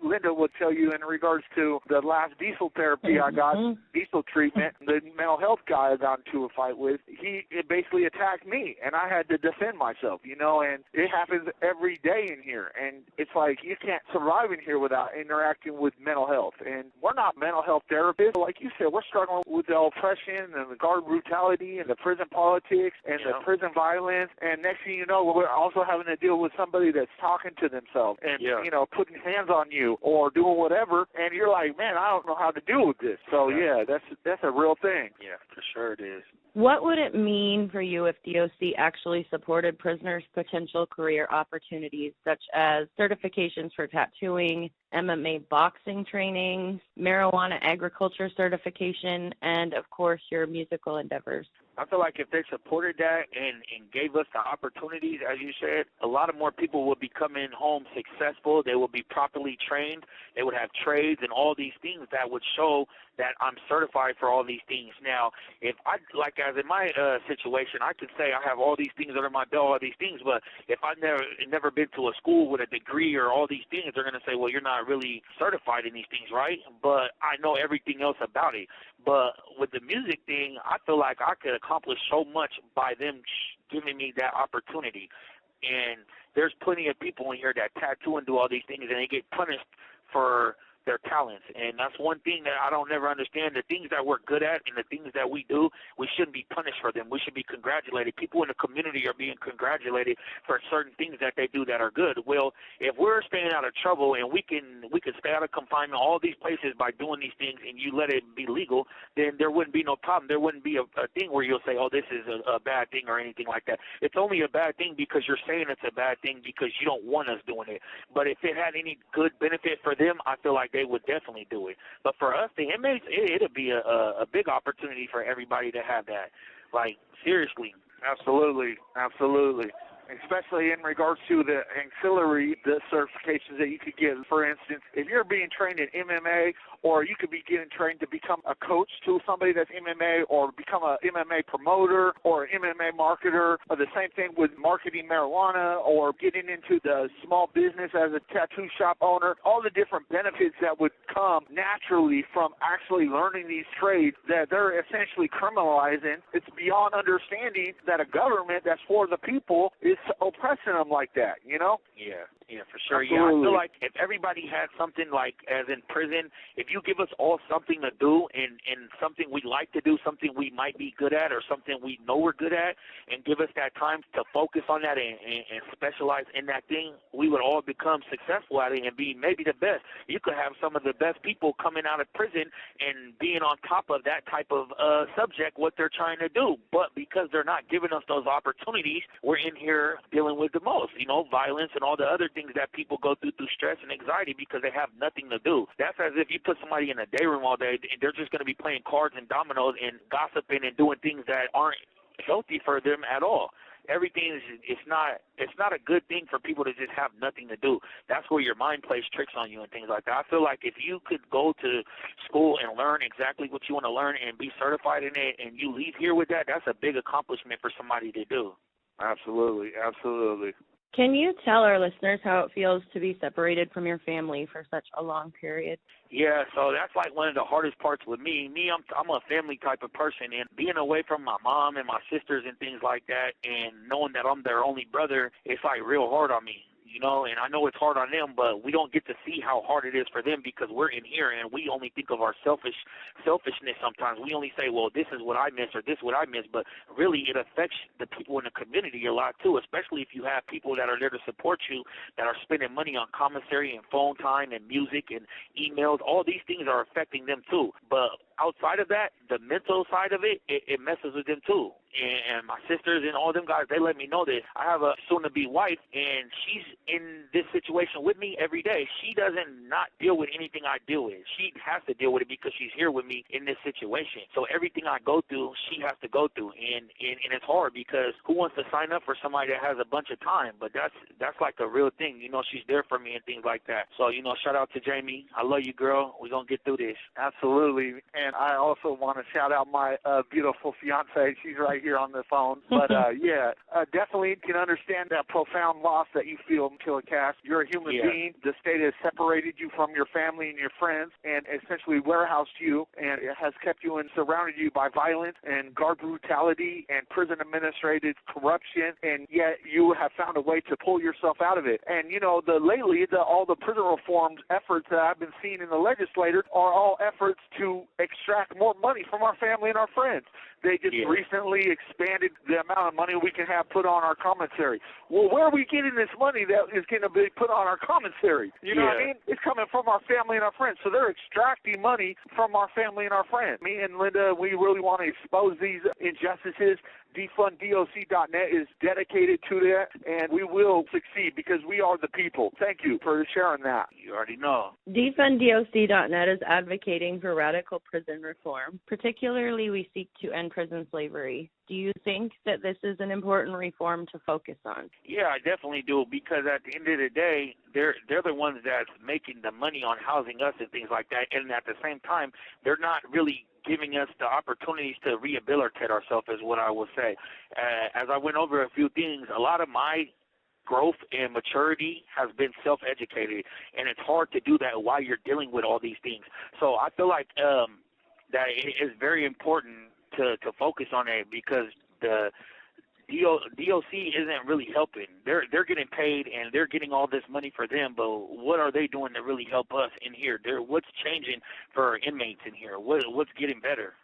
Linda would tell you in regards to the last diesel therapy I got, diesel treatment, the mental health guy I got into a fight with, he basically attacked me, and I had to defend myself, and it happens every day in here, and it's like you can't survive in here without interacting with mental health, and we're not mental health therapists. Like you said, we're struggling with the oppression and the guard brutality and the prison politics and the prison violence, and next thing you know, we're also having to deal with somebody that's talking to themselves and, putting hands on you or doing whatever, and you're like, man, I don't know how to deal with this. So, that's a real thing. Yeah, for sure it is. What would it mean for you if DOC actually supported prisoners' potential career opportunities, such as certifications for tattooing, MMA boxing training, marijuana agriculture certification, and, of course, your musical endeavors? I feel like if they supported that and gave us the opportunities, as you said, a lot of more people would be coming home successful. They would be properly trained. They would have trades and all these things that would show that I'm certified for all these things. Now, if I, like as in my situation, I could say I have all these things under my belt, all these things, but if I've never been to a school with a degree or all these things, they're going to say, well, you're not really certified in these things, right? But I know everything else about it. But with the music thing, I feel like I could accomplish so much by them giving me that opportunity. And there's plenty of people in here that tattoo and do all these things, and they get punished for their talents. And that's one thing that I don't never understand. The things that we're good at and the things that we do, we shouldn't be punished for them. We should be congratulated. People in the community are being congratulated for certain things that they do that are good. Well, if we're staying out of trouble and we can stay out of confinement, all these places by doing these things, and you let it be legal, then there wouldn't be no problem. There wouldn't be a thing where you'll say, oh, this is a bad thing or anything like that. It's only a bad thing because you're saying it's a bad thing because you don't want us doing it. But if it had any good benefit for them, I feel like they would definitely do it. But for us, the inmates, it'll be a big opportunity for everybody to have that. Like, seriously. Absolutely. Especially in regards to the ancillary, the certifications that you could get. For instance, if you're being trained in MMA, or you could be getting trained to become a coach to somebody that's MMA, or become a MMA promoter or an MMA marketer, or the same thing with marketing marijuana or getting into the small business as a tattoo shop owner, all the different benefits that would come naturally from actually learning these trades that they're essentially criminalizing. It's beyond understanding that a government that's for the people is oppressing them like that, Yeah, for sure. Absolutely. Yeah, I feel like if everybody had something like as in prison, if you give us all something to do and something we like to do, something we might be good at or something we know we're good at, and give us that time to focus on that and specialize in that thing, we would all become successful at it and be maybe the best. You could have some of the best people coming out of prison and being on top of that type of subject, what they're trying to do. But because they're not giving us those opportunities, we're in here dealing with the most, violence and all the other things that people go through stress and anxiety because they have nothing to do. That's as if you put somebody in a day room all day and they're just going to be playing cards and dominoes and gossiping and doing things that aren't healthy for them at all. everything is, it's not a good thing for people to just have nothing to do. That's where your mind plays tricks on you and things like that. I feel like if you could go to school and learn exactly what you want to learn and be certified in it, and you leave here with that, that's a big accomplishment for somebody to do. Absolutely, absolutely. Can you tell our listeners how it feels to be separated from your family for such a long period? Yeah, so that's like one of the hardest parts with me. I'm a family type of person, and being away from my mom and my sisters and things like that, and knowing that I'm their only brother, it's like real hard on me. You know, and I know it's hard on them, but we don't get to see how hard it is for them because we're in here and we only think of our selfishness sometimes. We only say, well, this is what I miss or this is what I miss, but really it affects the people in the community a lot too, especially if you have people that are there to support you, that are spending money on commissary and phone time and music and emails. All these things are affecting them too. But outside of that, the mental side of it messes with them too. And my sisters and all them guys, they let me know this. I have a soon-to-be wife, and she's in this situation with me every day. She doesn't not deal with anything I deal with. She has to deal with it because she's here with me in this situation. So everything I go through, she has to go through. And it's hard because who wants to sign up for somebody that has a bunch of time? But that's like a real thing. You know, she's there for me and things like that. So, you know, shout out to Jamie. I love you, girl. We're going to get through this. Absolutely. And I also want to shout out my beautiful fiance. She's right here on the phone. But, definitely can understand that profound loss that you feel, Killa Ca. You're a human being. The state has separated you from your family and your friends and essentially warehoused you, and it has kept you and surrounded you by violence and guard brutality and prison administrative corruption, and yet you have found a way to pull yourself out of it. And, you know, all the prison reform efforts that I've been seeing in the legislature are all efforts to extract more money from our family and our friends. They just recently expanded the amount of money we can have put on our commissary. Well, where are we getting this money that is going to be put on our commissary? You know what I mean? It's coming from our family and our friends. So they're extracting money from our family and our friends. Me and Linda, we really want to expose these injustices. DefundDOC.net is dedicated to that, and we will succeed because we are the people. Thank you for sharing that. You already know. DefundDOC.net is advocating for radical prison reform. Particularly, we seek to end prison slavery. Do you think that this is an important reform to focus on? Yeah, I definitely do, because at the end of the day, they're the ones that's making the money on housing us and things like that, and at the same time, they're not really giving us the opportunities to rehabilitate ourselves, is what I will say. As I went over a few things, a lot of my growth and maturity has been self-educated, and it's hard to do that while you're dealing with all these things. So I feel like that it is very important to focus on it, because the DOC isn't really helping. They're getting paid and they're getting all this money for them, but what are they doing to really help us in here? What's changing for our inmates in here? What's getting better?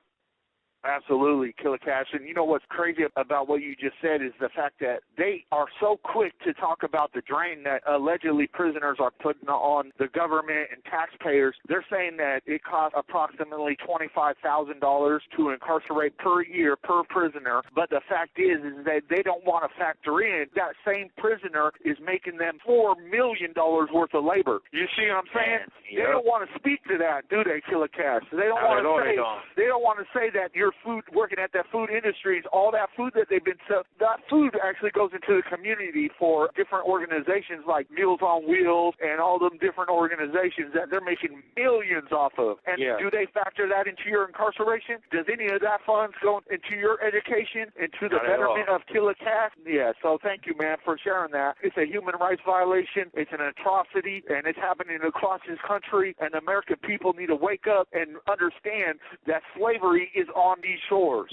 Absolutely, Killa Ca. And you know what's crazy about what you just said is the fact that they are so quick to talk about the drain that allegedly prisoners are putting on the government and taxpayers. They're saying that it costs approximately $25,000 to incarcerate per year per prisoner. But the fact is that they don't want to factor in that same prisoner is making them $4 million worth of labor. You see what I'm saying? They don't want to speak to that, do they, Killa Ca? They don't want to say. They don't want to say that you're food, working at that food industries, all that food that they've been selling, that food actually goes into the community for different organizations like Meals on Wheels and all them different organizations that they're making millions off of. And do they factor that into your incarceration? Does any of that funds go into your education, into the betterment of Killa Ca? Yeah, so thank you, man, for sharing that. It's a human rights violation. It's an atrocity, and it's happening across this country, and the American people need to wake up and understand that slavery is on these shores.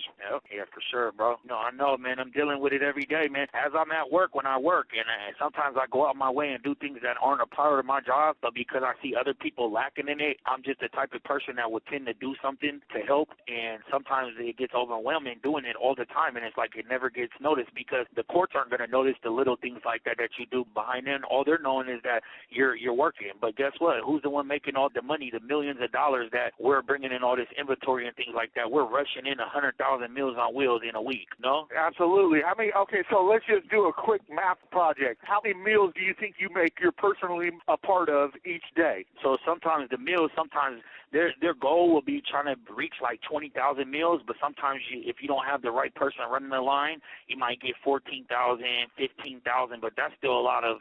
Yeah, for sure, bro. No, I know, man. I'm dealing with it every day, man. As I'm at work, when I work, and sometimes I go out my way and do things that aren't a part of my job, but because I see other people lacking in it, I'm just the type of person that would tend to do something to help, and sometimes it gets overwhelming doing it all the time, and it's like it never gets noticed because the courts aren't going to notice the little things like that you do behind them. All they're knowing is that you're working. But guess what? Who's the one making all the money, the millions of dollars that we're bringing in all this inventory and things like that? We're rushing in 100,000 Meals on Wheels in a week, no? Absolutely. Okay, so let's just do a quick math project. How many meals do you think you make you're personally a part of each day? So sometimes the meals, sometimes their goal will be trying to reach like 20,000 meals, but sometimes if you don't have the right person running the line, you might get 14,000, 15,000, but that's still a lot of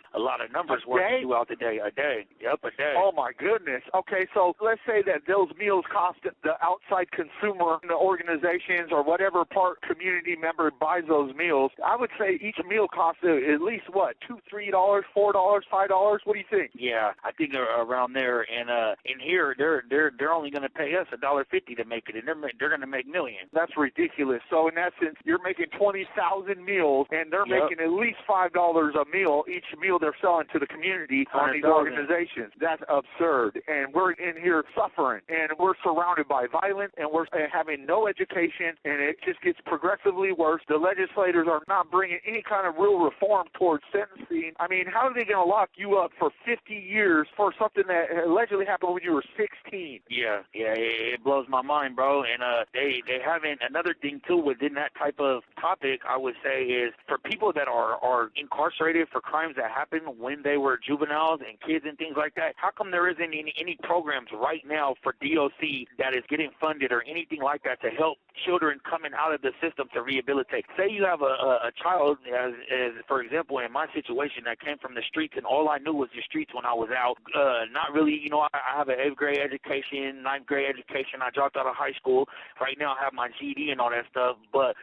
numbers working throughout the day. A day. Yep, a day. Oh my goodness. Okay, so let's say that those meals cost the outside consumer, the organizations or whatever part community member buys those meals. I would say each meal costs at least what, $2, $3, $4, $5. What do you think? Yeah, I think around there. And in here, they're only going to pay us $1.50 to make it, and they're going to make millions. That's ridiculous. So in essence, you're making 20,000 meals, and they're making at least $5 a meal each meal they're selling to the community on these organizations. That's absurd. And we're in here suffering, and we're surrounded by violence, and we're having no education, and it just gets progressively worse. The legislators are not bringing any kind of real reform towards sentencing. I mean, how are they going to lock you up for 50 years for something that allegedly happened when you were 16? Yeah, it blows my mind, bro. And they haven't. Another thing too within that type of topic, I would say, is for people that are incarcerated for crimes that happened when they were juveniles and kids and things like that. How come there isn't any programs right now for DOC that is getting funded or anything like that to help children coming out of the system to rehabilitate? Say you have a child, as for example, in my situation, that came from the streets, and all I knew was the streets when I was out. Not really, I have an 8th grade education, 9th grade education. I dropped out of high school. Right now I have my GED and all that stuff, but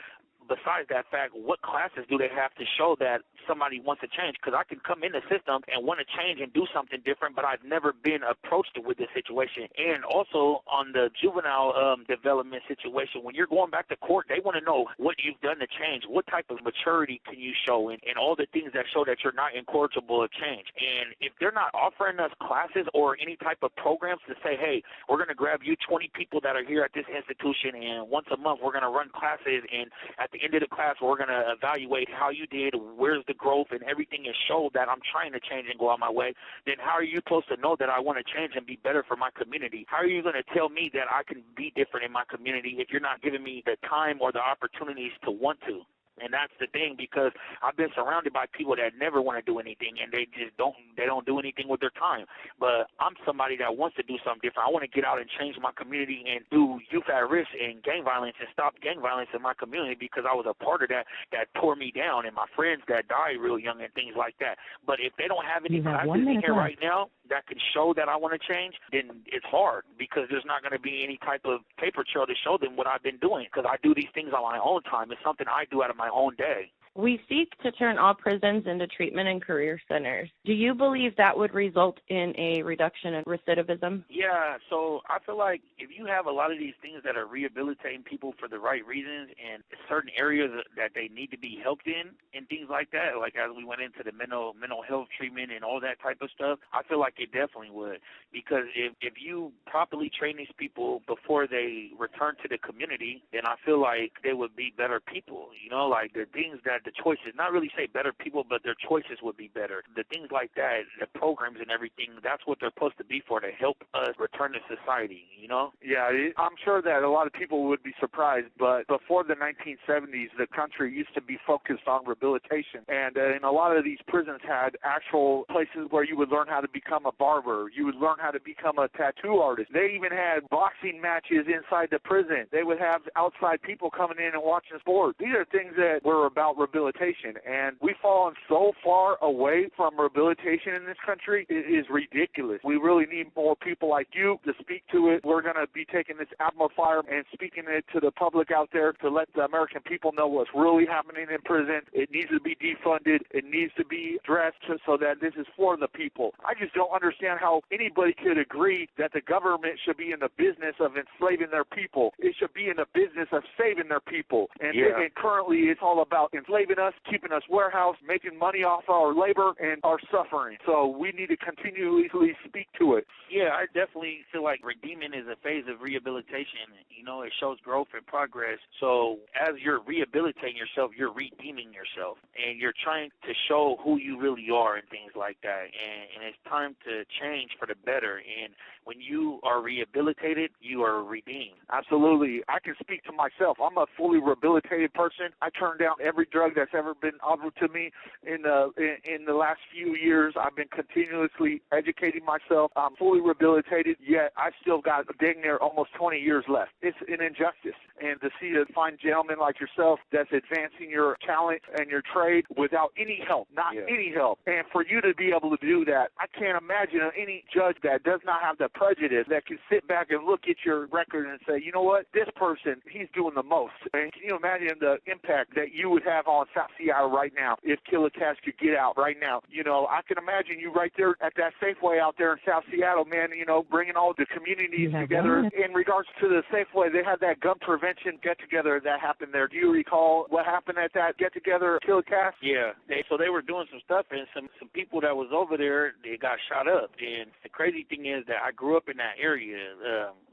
besides that fact, what classes do they have to show that somebody wants to change? Because I can come in the system and want to change and do something different, but I've never been approached with this situation. And also on the juvenile development situation, when you're going back to court, they want to know what you've done to change. What type of maturity can you show, and all the things that show that you're not incorrigible of change. And if they're not offering us classes or any type of programs to say, hey, we're going to grab you 20 people that are here at this institution, and once a month we're going to run classes, and at the end of the class we're going to evaluate how you did, where's the growth, and everything is showed that I'm trying to change and go out my way, then how are you supposed to know that I want to change and be better for my community? How are you going to tell me that I can be different in my community if you're not giving me the time or the opportunities to want to? And that's the thing, because I've been surrounded by people that never want to do anything, and they don't do anything with their time. But I'm somebody that wants to do something different. I want to get out and change my community and do youth at risk and gang violence and stop gang violence in my community, because I was a part of that tore me down, and my friends that died real young and things like that. But if they don't have any classes in here right now that can show that I want to change, then it's hard, because there's not going to be any type of paper trail to show them what I've been doing, because I do these things on my own time. It's something I do out of my own day. We seek to turn all prisons into treatment and career centers. Do you believe that would result in a reduction in recidivism? Yeah, so I feel like if you have a lot of these things that are rehabilitating people for the right reasons and certain areas that they need to be helped in and things like that, like as we went into the mental health treatment and all that type of stuff, I feel like it definitely would. Because if you properly train these people before they return to the community, then I feel like they would be better people. Like the things that the choices, not really say better people, but their choices would be better. The things like that, the programs and everything, that's what they're supposed to be for, to help us return to society, Yeah, I'm sure that a lot of people would be surprised, but before the 1970s, the country used to be focused on rehabilitation. And a lot of these prisons had actual places where you would learn how to become a barber. You would learn how to become a tattoo artist. They even had boxing matches inside the prison. They would have outside people coming in and watching sports. These are things that were about rehabilitation, and we've fallen so far away from rehabilitation in this country. It is ridiculous. We really need more people like you to speak to it. We're going to be taking this amplifier and speaking it to the public out there to let the American people know what's really happening in prison. It needs to be defunded. It needs to be addressed so that this is for the people. I just don't understand how anybody could agree that the government should be in the business of enslaving their people. It should be in the business of saving their people. And currently it's all about enslaving us, keeping us warehouse, making money off our labor and our suffering. So we need to continually speak to it. Yeah, I definitely feel like redeeming is a phase of rehabilitation. It shows growth and progress. So as you're rehabilitating yourself, you're redeeming yourself, and you're trying to show who you really are and things like that. And it's time to change for the better. And when you are rehabilitated, you are redeemed. Absolutely. I can speak to myself. I'm a fully rehabilitated person. I turned down every drug that's ever been offered to me in the last few years. I've been continuously educating myself. I'm fully rehabilitated, yet I still got dang near almost 20 years left. It's an injustice. And to see a fine gentleman like yourself that's advancing your talent and your trade without any help, not any help. And for you to be able to do that, I can't imagine any judge that does not have the prejudice that can sit back and look at your record and say, you know what, this person, he's doing the most. And can you imagine the impact that you would have on South Seattle right now if Killa Ca could get out right now? You know, I can imagine you right there at that Safeway out there in South Seattle, man, you know, bringing all the communities together. In regards to the Safeway, they had that gun prevention get-together that happened there. Do you recall what happened at that get-together, Killa Ca? Yeah, so they were doing some stuff, and some people that was over there, they got shot up. And the crazy thing is that I grew up in that area,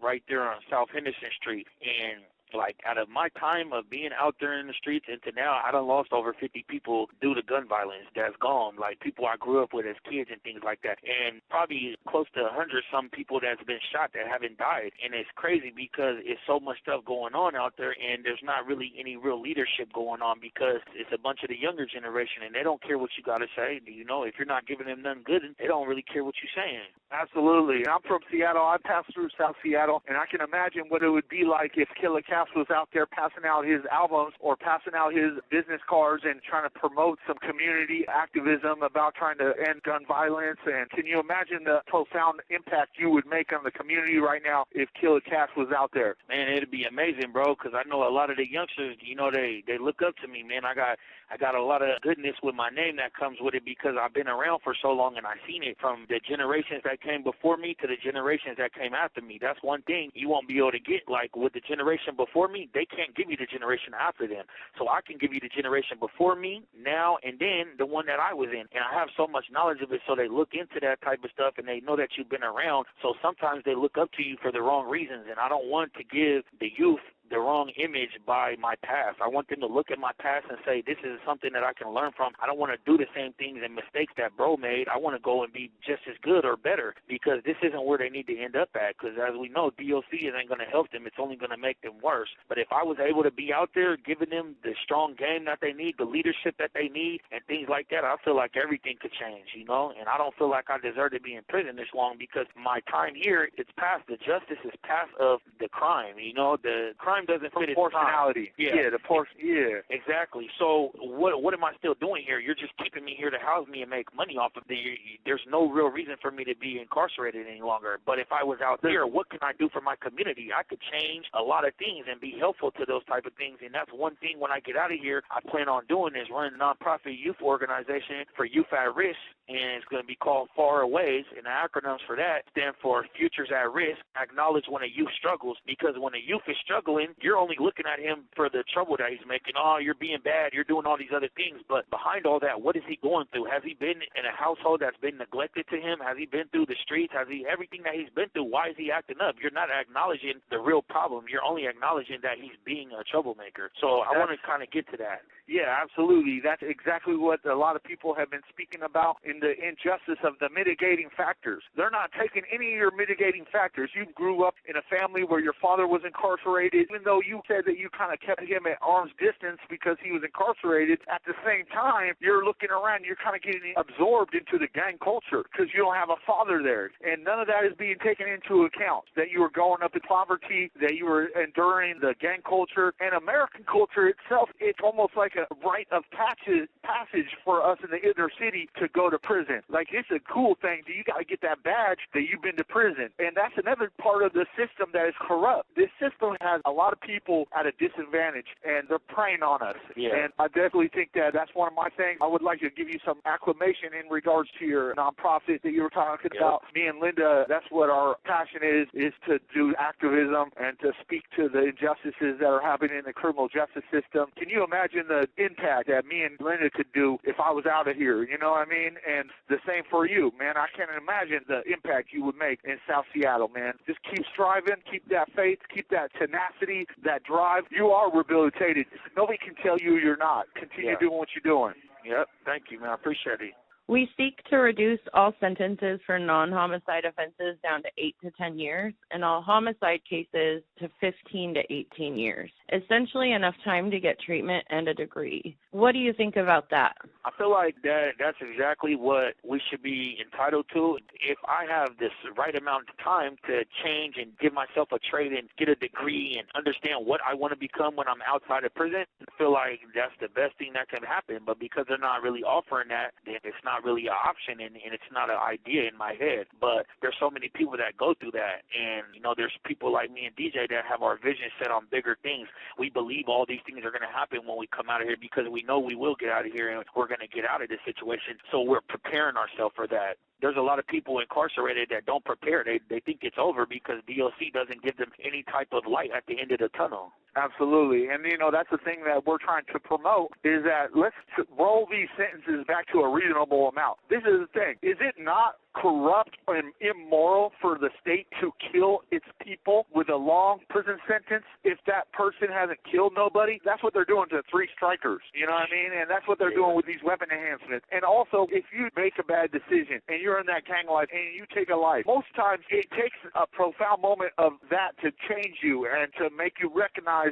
right there on South Henderson Street, and like, out of my time of being out there in the streets into now, I done lost over 50 people due to gun violence that's gone. Like, people I grew up with as kids and things like that. And probably close to 100-some people that's been shot that haven't died. And it's crazy because it's so much stuff going on out there, and there's not really any real leadership going on because it's a bunch of the younger generation, and they don't care what you got to say. You know, if you're not giving them nothing good, they don't really care what you're saying. Absolutely. I'm from Seattle. I passed through South Seattle, and I can imagine what it would be like if Killa Ca was out there passing out his albums or passing out his business cards and trying to promote some community activism about trying to end gun violence. And can you imagine the profound impact you would make on the community right now if Killa Ca was out there? Man, it'd be amazing, bro, because I know a lot of the youngsters, you know, they look up to me, man. I got a lot of goodness with my name that comes with it because I've been around for so long and I've seen it from the generations that came before me to the generations that came after me. That's one thing you won't be able to get. Like, with the generation before me, they can't give you the generation after them. So I can give you the generation before me, now, and then the one that I was in. And I have so much knowledge of it, so they look into that type of stuff, and they know that you've been around. So sometimes they look up to you for the wrong reasons, and I don't want to give the youth the wrong image by my past. I want them to look at my past and say, this is something that I can learn from. I don't want to do the same things and mistakes that bro made. I want to go and be just as good or better because this isn't where they need to end up at because, as we know, DOC isn't going to help them. It's only going to make them worse. But if I was able to be out there giving them the strong game that they need, the leadership that they need, and things like that, I feel like everything could change, you know? And I don't feel like I deserve to be in prison this long because my time here, it's past. The justice is past of the crime, you know? The crime doesn't fit its proportionality. Yeah, exactly. So what am I still doing here? You're just keeping me here to house me and make money off of there's no real reason for me to be incarcerated any longer. But if I was out there, what can I do for my community? I could change a lot of things and be helpful to those type of things. And that's one thing when I get out of here, I plan on doing is running a nonprofit youth organization for youth at risk. And it's going to be called Far Aways, and the acronyms for that stand for Futures at Risk. Acknowledge when a youth struggles, because when a youth is struggling, you're only looking at him for the trouble that he's making. Oh, you're being bad, you're doing all these other things. But behind all that, what is he going through? Has he been in a household that's been neglected to him? Has he been through the streets? Has he everything that he's been through? Why is he acting up? You're not acknowledging the real problem. You're only acknowledging that he's being a troublemaker. So I want to kind of get to that. Yeah, absolutely. That's exactly what a lot of people have been speaking about in the injustice of the mitigating factors. They're not taking any of your mitigating factors. You grew up in a family where your father was incarcerated, even though you said that you kind of kept him at arm's distance because he was incarcerated. At the same time, you're looking around, you're kind of getting absorbed into the gang culture because you don't have a father there. And none of that is being taken into account, that you were growing up in poverty, that you were enduring the gang culture. And American culture itself, it's almost like a rite of passage for us in the inner city to go to prison. Like, it's a cool thing. You got to get that badge that you've been to prison. And that's another part of the system that is corrupt. This system has a lot of people at a disadvantage, and they're preying on us. Yeah. And I definitely think that that's one of my things. I would like to give you some acclamation in regards to your nonprofit that you were talking about. Me and Linda, that's what our passion is to do activism and to speak to the injustices that are happening in the criminal justice system. Can you imagine the impact that me and Linda could do if I was out of here? You know what I mean? And the same for you, man. I can't imagine the impact you would make in South Seattle, man. Just keep striving, keep that faith, keep that tenacity, that drive. You are rehabilitated. Nobody can tell you you're not. Continue doing what you're doing. Yep. Thank you, man. I appreciate it. We seek to reduce all sentences for non-homicide offenses down to 8 to 10 years and all homicide cases to 15 to 18 years. Essentially enough time to get treatment and a degree. What do you think about that? I feel like that's exactly what we should be entitled to. If I have this right amount of time to change and give myself a trade and get a degree and understand what I want to become when I'm outside of prison, I feel like that's the best thing that can happen. But because they're not really offering that, then it's not really an option and it's not an idea in my head. But there's so many people that go through that. And, there's people like me and DJ that have our vision set on bigger things. We believe all these things are going to happen when we come out of here because we know we will get out of here and we're going to get out of this situation. So we're preparing ourselves for that. There's a lot of people incarcerated that don't prepare. They think it's over because DOC doesn't give them any type of light at the end of the tunnel. Absolutely. And, that's the thing that we're trying to promote is that let's roll these sentences back to a reasonable amount. This is the thing. Is it not corrupt and immoral for the state to kill its people with a long prison sentence if that person hasn't killed nobody? That's what they're doing to 3 strikers, you know what I mean? And that's what they're doing with these weapon enhancements. And also, if you make a bad decision and you're in that gang life and you take a life, most times it takes a profound moment of that to change you and to make you recognize,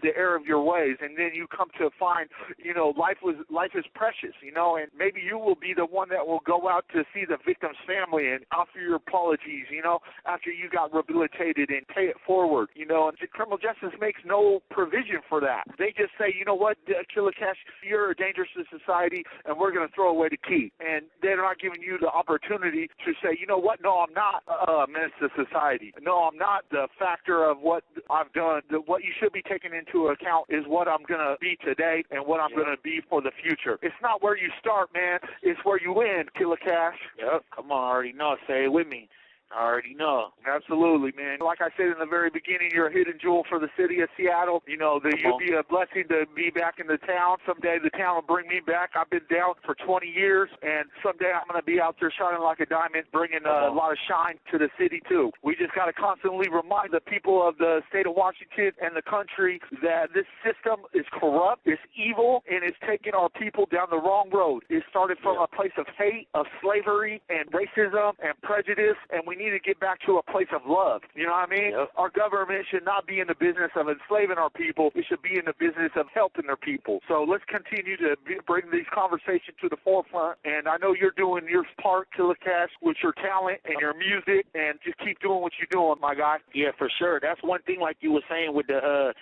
the error of your ways. And then you come to find, life is precious, and maybe you will be the one that will go out to see the victim's family and offer your apologies, after you got rehabilitated and pay it forward, and the criminal justice makes no provision for that. They just say, you know what, Killa Ca, you're a danger to society and we're going to throw away the key. And they're not giving you the opportunity to say, you know what, no, I'm not a menace to society. No, I'm not the factor of what I've done. What you should be taking into account is what I'm going to be today and what I'm going to be for the future. It's not where you start, man. It's where you end, Killa Ca. Yep, come on, I already know. Say it with me. I already know. Absolutely, man. Like I said in the very beginning, you're a hidden jewel for the city of Seattle. You'll be a blessing to be back in the town. Someday the town will bring me back. I've been down for 20 years, and someday I'm going to be out there shining like a diamond, bringing a lot of shine to the city, too. We just got to constantly remind the people of the state of Washington and the country that this system is corrupt, it's evil, and it's taking our people down the wrong road. It started from a place of hate, of slavery, and racism, and prejudice, and we need to get back to a place of love. You know what I mean? Yep. Our government should not be in the business of enslaving our people. It should be in the business of helping their people. So let's continue to bring these conversations to the forefront. And I know you're doing your part, Killa Ca, with your talent and your music, and just keep doing what you're doing, my guy. Yeah, for sure. That's one thing, like you were saying with the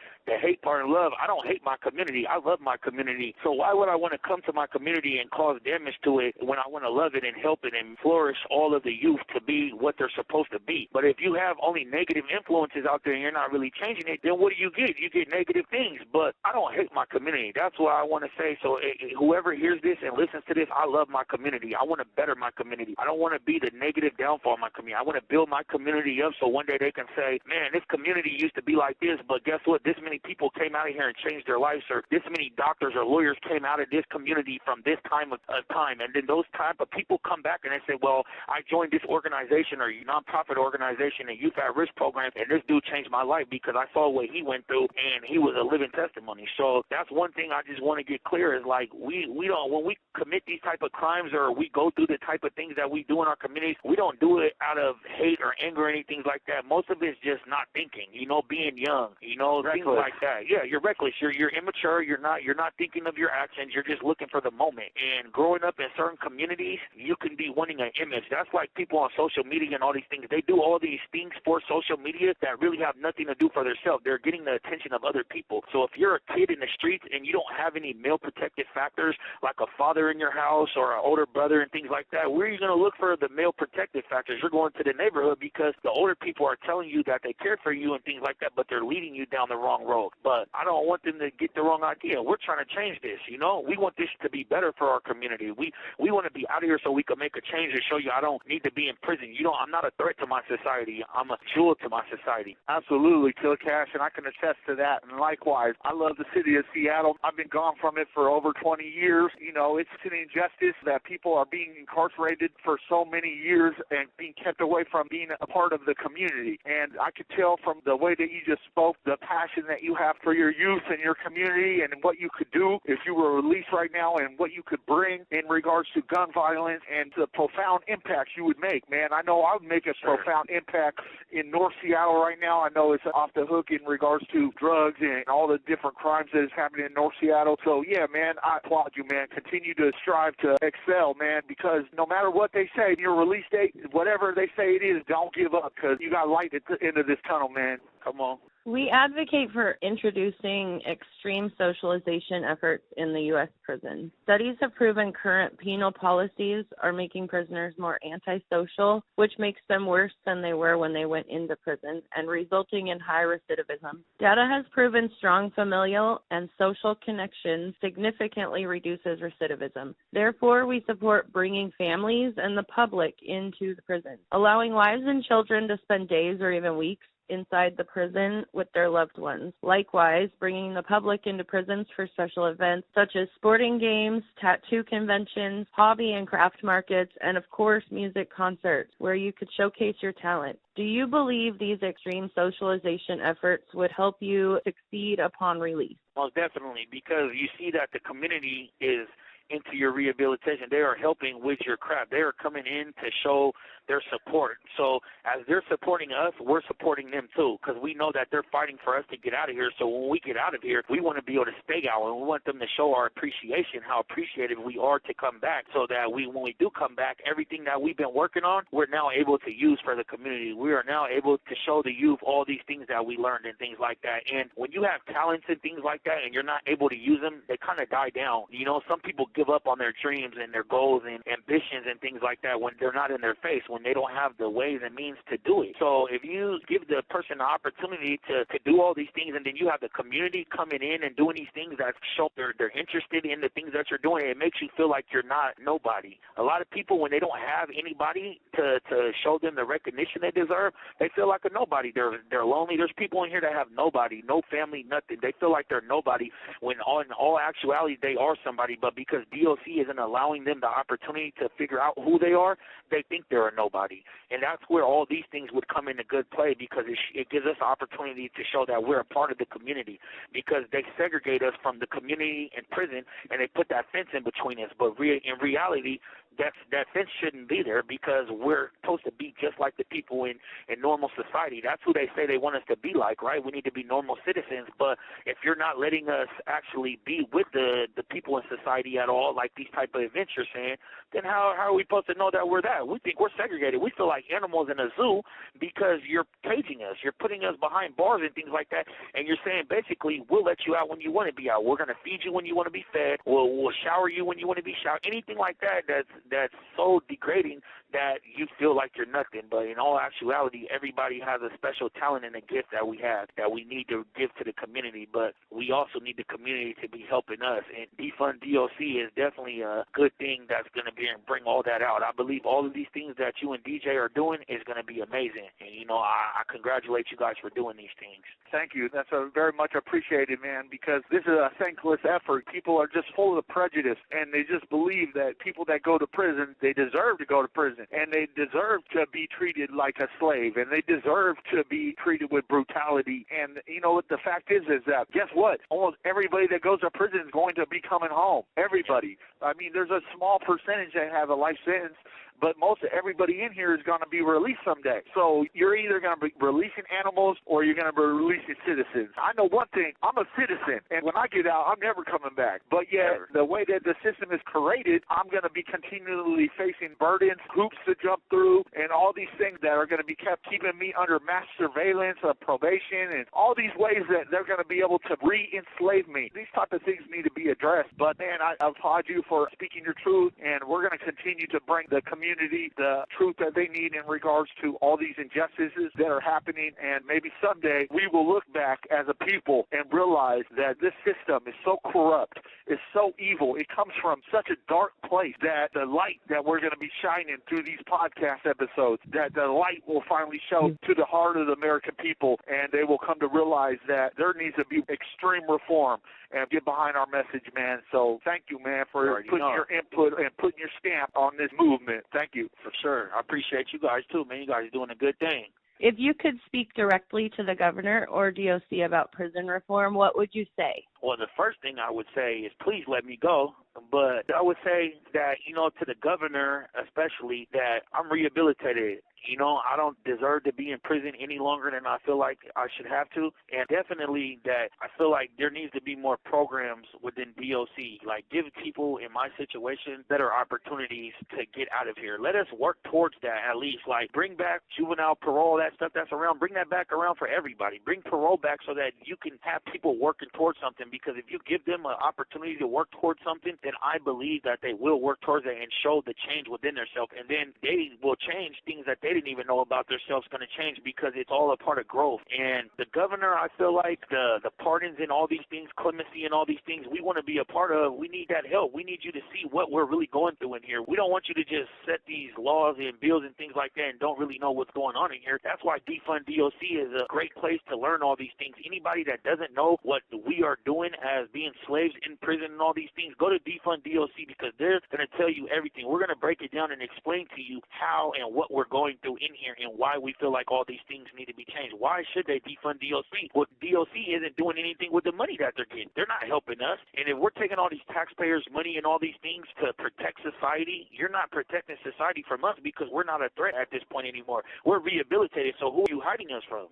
hate part and love. I don't hate my community. I love my community. So why would I want to come to my community and cause damage to it when I want to love it and help it and flourish all of the youth to be what they're supposed to be? But if you have only negative influences out there and you're not really changing it, then what do you get? You get negative things. But I don't hate my community. That's what I want to say. So whoever hears this and listens to this, I love my community. I want to better my community. I don't want to be the negative downfall of my community. I want to build my community up so one day they can say, man, this community used to be like this, but guess what? This many people came out of here and changed their lives, or this many doctors or lawyers came out of this community from this time of time. And then those type of people come back and they say, well, I joined this organization or nonprofit organization and youth at risk program, and this dude changed my life because I saw what he went through and he was a living testimony. So that's one thing I just want to get clear is like we don't, when we commit these type of crimes or we go through the type of things that we do in our communities, we don't do it out of hate or anger or anything like that. Most of it's just not thinking, being young, things like that. Yeah, you're reckless. You're immature. You're not thinking of your actions. You're just looking for the moment. And growing up in certain communities, you can be wanting an image. That's like people on social media and all these things. They do all these things for social media that really have nothing to do for themselves. They're getting the attention of other people. So if you're a kid in the streets and you don't have any male protective factors like a father in your house or an older brother and things like that, where are you going to look for the male protective factors? You're going to the neighborhood because the older people are telling you that they care for you and things like that, but they're leading you down the wrong road. But I don't want them to get the wrong idea. We're trying to change this, We want this to be better for our community. We want to be out of here so we can make a change and show you I don't need to be in prison. I'm not a threat to my society. I'm a jewel to my society. Absolutely, Killa Ca, and I can attest to that. And likewise, I love the city of Seattle. I've been gone from it for over 20 years. It's an injustice that people are being incarcerated for so many years and being kept away from being a part of the community. And I could tell from the way that you just spoke, the passion that that you have for your youth and your community and what you could do if you were released right now and what you could bring in regards to gun violence and the profound impacts you would make, man. I know I would make a profound impact in North Seattle right now. I know it's off the hook in regards to drugs and all the different crimes that is happening in North Seattle. So, yeah, man, I applaud you, man. Continue to strive to excel, man, because no matter what they say, your release date, whatever they say it is, don't give up because you got light at the end of this tunnel, man. Come on. We advocate for introducing extreme socialization efforts in the U.S. prison. Studies have proven current penal policies are making prisoners more antisocial, which makes them worse than they were when they went into prison and resulting in high recidivism. Data has proven strong familial and social connections significantly reduces recidivism. Therefore, we support bringing families and the public into the prison, allowing wives and children to spend days or even weeks inside the prison with their loved ones. Likewise, bringing the public into prisons for special events such as sporting games, tattoo conventions, hobby and craft markets, and of course, music concerts where you could showcase your talent. Do you believe these extreme socialization efforts would help you succeed upon release? Most definitely, because you see that the community is into your rehabilitation. They are helping with your craft. They are coming in to show their support. So as they're supporting us, we're supporting them too, because we know that they're fighting for us to get out of here. So when we get out of here, we want to be able to stay out, and we want them to show our appreciation, how appreciative we are to come back, so that when we do come back, everything that we've been working on, we're now able to use for the community. We are now able to show the youth all these things that we learned and things like that. And when you have talents and things like that and you're not able to use them, they kind of die down. You know, some people give up on their dreams and their goals and ambitions and things like that when they're not in their face, when they don't have the ways and means to do it. So if you give the person the opportunity to do all these things, and then you have the community coming in and doing these things that show they're interested in the things that you're doing, it makes you feel like you're not nobody. A lot of people, when they don't have anybody to show them the recognition they deserve, they feel like a nobody. They're lonely. There's people in here that have nobody, no family, nothing. They feel like they're nobody when in all actuality they are somebody, but because DOC isn't allowing them the opportunity to figure out who they are, they think they're a nobody. And that's where all these things would come into good play, because it gives us the opportunity to show that we're a part of the community, because they segregate us from the community and prison, and they put that fence in between us. But in reality, that fence shouldn't be there, because we're supposed to be just like the people in normal society. That's who they say they want us to be like, right? We need to be normal citizens. But if you're not letting us actually be with the people in society at all, like these type of events you're saying, then how are we supposed to know that we're that? We think we're segregated. We feel like animals in a zoo because you're caging us. You're putting us behind bars and things like that, and you're saying basically we'll let you out when you want to be out. We're going to feed you when you want to be fed. We'll shower you when you want to be showered. Anything like that that's so degrading that you feel like you're nothing. But in all actuality, everybody has a special talent and a gift that we have that we need to give to the community, but we also need the community to be helping us. And Defund DOC is definitely a good thing that's going to bring all that out. I believe all of these things that you and DJ are doing is going to be amazing. And, you know, I congratulate you guys for doing these things. Thank you. That's very much appreciated, man, because this is a thankless effort. People are just full of prejudice, and they just believe that people that go to prison, they deserve to go to prison, and they deserve to be treated like a slave, and they deserve to be treated with brutality. And, you know, the fact is that, guess what? Almost everybody that goes to prison is going to be coming home. Everybody. I mean, there's a small percentage that have a life sentence, but most of everybody in here is going to be released someday. So you're either going to be releasing animals or you're going to be releasing citizens. I know one thing. I'm a citizen, and when I get out, I'm never coming back. But yet, the way that the system is created, I'm going to be continually facing burdens, hoops to jump through, and all these things that are going to be keeping me under mass surveillance, probation, and all these ways that they're going to be able to re-enslave me. These type of things need to be addressed. But, man, I applaud you for speaking your truth, and we're going to continue to bring the community the truth that they need in regards to all these injustices that are happening. And maybe someday we will look back as a people and realize that this system is so corrupt, is so evil, it comes from such a dark place, that the light that we're going to be shining through these podcast episodes, that the light will finally show to the heart of the American people, and they will come to realize that there needs to be extreme reform and get behind our message, man. So thank you, man, for putting your input and putting your stamp on this movement. Thank you. For sure. I appreciate you guys, too, man. You guys are doing a good thing. If you could speak directly to the governor or DOC about prison reform, what would you say? Well, the first thing I would say is please let me go. But I would say that, to the governor especially, that I'm rehabilitated. I don't deserve to be in prison any longer than I feel like I should have to. And definitely that I feel like there needs to be more programs within DOC, like give people in my situation better opportunities to get out of here. Let us work towards that at least. Like bring back juvenile parole, that stuff that's around, bring that back around for everybody. Bring parole back so that you can have people working towards something, because if you give them an opportunity to work towards something, then I believe that they will work towards it and show the change within themselves. And then they will change things that they didn't even know about themselves going to change, because it's all a part of growth. And the governor, I feel like the pardons and all these things, clemency and all these things we want to be a part of, we need that help. We need you to see what we're really going through in here. We don't want you to just set these laws and bills and things like that and don't really know what's going on in here. That's why Defund DOC is a great place to learn all these things. Anybody that doesn't know what we are doing as being slaves in prison and all these things, go to Defund DOC, because they're going to tell you everything. We're going to break it down and explain to you how and what we're going through in here and why we feel like all these things need to be changed. Why should they defund DOC? Well, DOC isn't doing anything with the money that they're getting. They're not helping us. And if we're taking all these taxpayers' money and all these things to protect society, you're not protecting society from us, because we're not a threat at this point anymore. We're rehabilitated, so who are you hiding us from?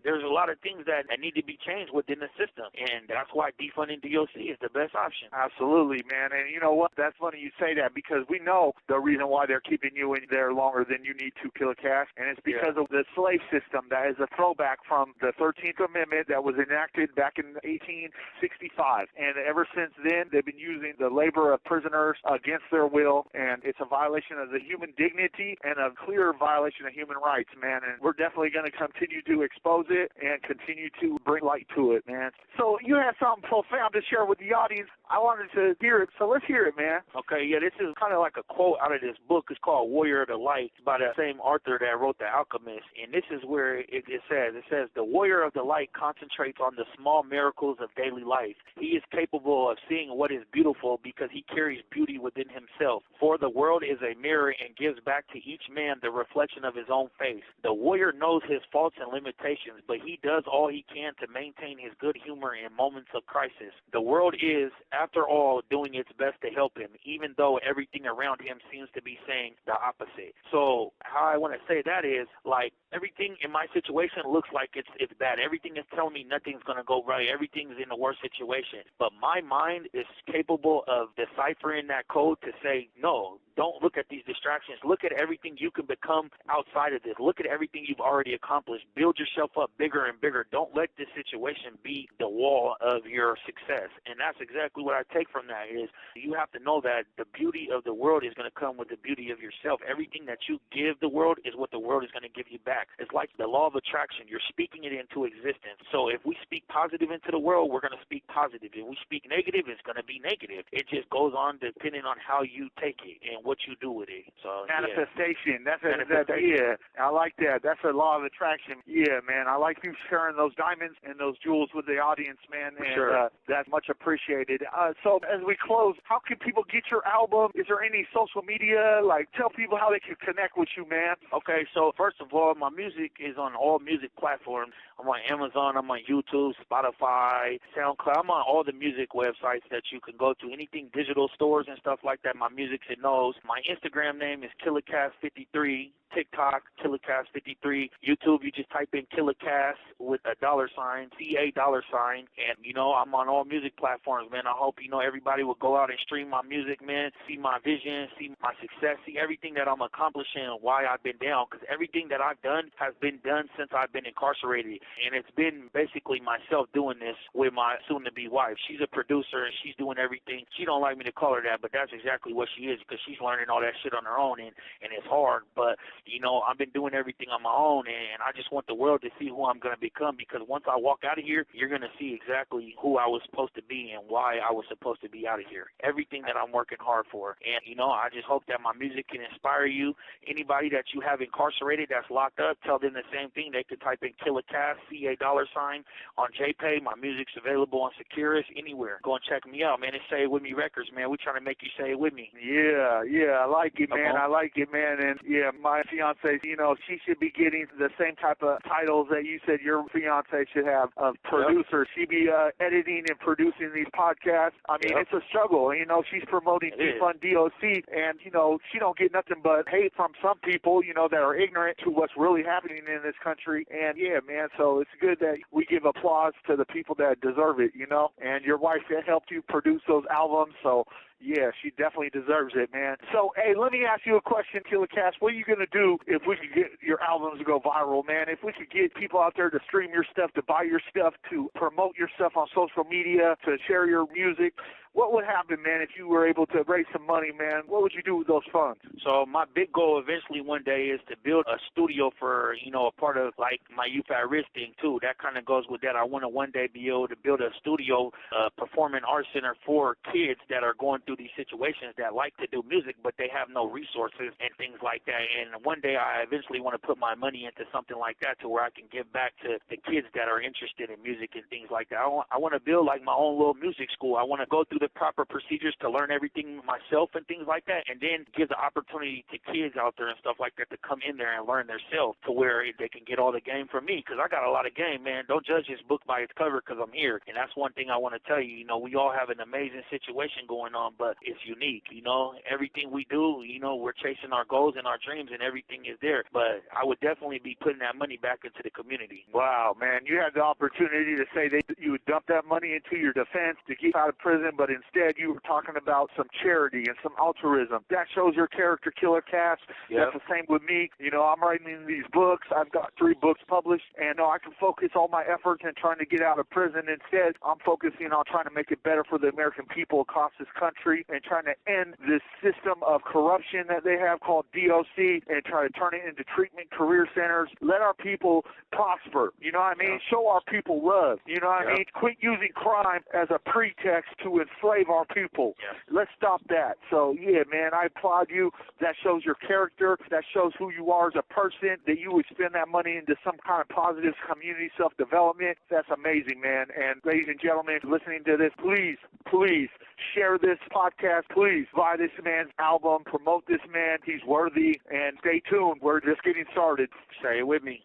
There's a lot of things that need to be changed within the system, and that's why defunding DOC is the best option. Absolutely, man. And you know what? That's funny you say that, because we know the reason why they're keeping you in there longer than you need to, Killa Ca, and it's because of the slave system. That is a throwback from the 13th Amendment that was enacted back in 1865. And ever since then, they've been using the labor of prisoners against their will, and it's a violation of the human dignity and a clear violation of human rights, man. And we're definitely going to continue to expose it and continue to bring light to it, man. So you had something profound to share with the audience. I wanted to hear it, so let's hear it, man. Okay, yeah, this is kind of like a quote out of this book. It's called Warrior of the Light, by the same author that wrote The Alchemist. And this is where it says, the Warrior of the Light concentrates on the small miracles of daily life. He is capable of seeing what is beautiful because he carries beauty within himself. For the world is a mirror and gives back to each man the reflection of his own face. The warrior knows his faults and limitations, but he does all he can to maintain his good humor in moments of crisis. The world is, after all, doing its best to help him, even though everything around him seems to be saying the opposite. So how I want to say that is, like, everything in my situation looks like it's bad. Everything is telling me nothing's going to go right. Everything's in the worst situation. But my mind is capable of deciphering that code to say, no, don't look at these distractions. Look at everything you can become outside of this. Look at everything you've already accomplished. Build yourself up bigger and bigger. Don't let this situation be the wall of your success. And that's exactly what I take from that is you have to know that the beauty of the world is going to come with the beauty of yourself. Everything that you give the world is what the world is going to give you back. It's like the law of attraction. You're speaking it into existence. So if we speak positive into the world, we're going to speak positive. If we speak negative, it's going to be negative. It just goes on depending on how you take it and what you do with it. So manifestation. Yeah. Yeah, I like that. That's a law of attraction. Yeah, man. I like you sharing those diamonds and those jewels with the audience, man. And sure. That's much appreciated. So as we close, how can people get your album? Is there any social media? Like, tell people how they can connect with you, man. Okay, so first of all, my music is on all music platforms. I'm on Amazon, I'm on YouTube, Spotify, SoundCloud. I'm on all the music websites that you can go to. Anything digital stores and stuff like that, my music's in those. My Instagram name is Killa Ca 53. TikTok, Killa Ca 53. YouTube, you just type in Killa Ca with a $, CA $. And, I'm on all music platforms, man. I hope, everybody will go out and stream my music, man, see my vision, see my success, see everything that I'm accomplishing and why I've been down. Because everything that I've done has been done since I've been incarcerated. And it's been basically myself doing this with my soon-to-be wife. She's a producer, and she's doing everything. She don't like me to call her that, but that's exactly what she is because she's learning all that shit on her own, and it's hard. But, I've been doing everything on my own, and I just want the world to see who I'm going to become because once I walk out of here, you're going to see exactly who I was supposed to be and why I was supposed to be out of here. Everything that I'm working hard for. And, I just hope that my music can inspire you. Anybody that you have incarcerated that's locked up, tell them the same thing. They could type in Killa Ca CA$, on JPay. My music's available on Securus, anywhere. Go and check me out, man. It's Say It With Me Records, man. We're trying to make you say it with me. Yeah, I like it, man. I like it, man. And yeah, my fiance, you know, she should be getting the same type of titles that you said your fiance should have of producer. She be editing and producing these podcasts. I mean, it's a struggle. You know, she's promoting Defund DOC, and you know, she don't get nothing but hate from some people, you know, that are ignorant to what's really happening in this country. And yeah, man, so it's good that we give applause to the people that deserve it, you know. And your wife helped you produce those albums, so yeah, she definitely deserves it, man. So, hey, let me ask you a question, Killa Ca. What are you going to do if we could get your albums to go viral, man? If we could get people out there to stream your stuff, to buy your stuff, to promote your stuff on social media, to share your music, what would happen, man, if you were able to raise some money, man? What would you do with those funds? So my big goal eventually one day is to build a studio for, you know, a part of, like, my youth at risk thing, too. That kind of goes with that. I want to one day be able to build a studio, performing arts center for kids that are going through these situations that like to do music, but they have no resources and things like that. And one day I eventually want to put my money into something like that to where I can give back to the kids that are interested in music and things like that. I want to build like my own little music school. I want to go through the proper procedures to learn everything myself and things like that, and then give the opportunity to kids out there and stuff like that to come in there and learn themselves to where they can get all the game from me, because I got a lot of game, man. Don't judge this book by its cover, because I'm here. And that's one thing I want to tell you. You know, we all have an amazing situation going on, but it's unique. You know, everything we do, you know, we're chasing our goals and our dreams, and everything is there. But I would definitely be putting that money back into the community. Wow, man. You had the opportunity to say that you would dump that money into your defense to get out of prison, but instead you were talking about some charity and some altruism. That shows your character, Killa Ca. That's the same with me. You know, I'm writing these books. I've got 3 books published, and I can focus all my efforts in trying to get out of prison. Instead, I'm focusing on trying to make it better for the American people across this country and trying to end this system of corruption that they have called DOC and try to turn it into treatment career centers. Let our people prosper. You know what I mean? Show our people love. You know what I mean? Quit using crime as a pretext to enslave our people. Let's stop that. So, yeah, man, I applaud you. That shows your character. That shows who you are as a person, that you would spend that money into some kind of positive community self-development. That's amazing, man. And ladies and gentlemen, listening to this, please share this podcast. Please buy this man's album. Promote this man. He's worthy. And stay tuned. We're just getting started. Say it with me.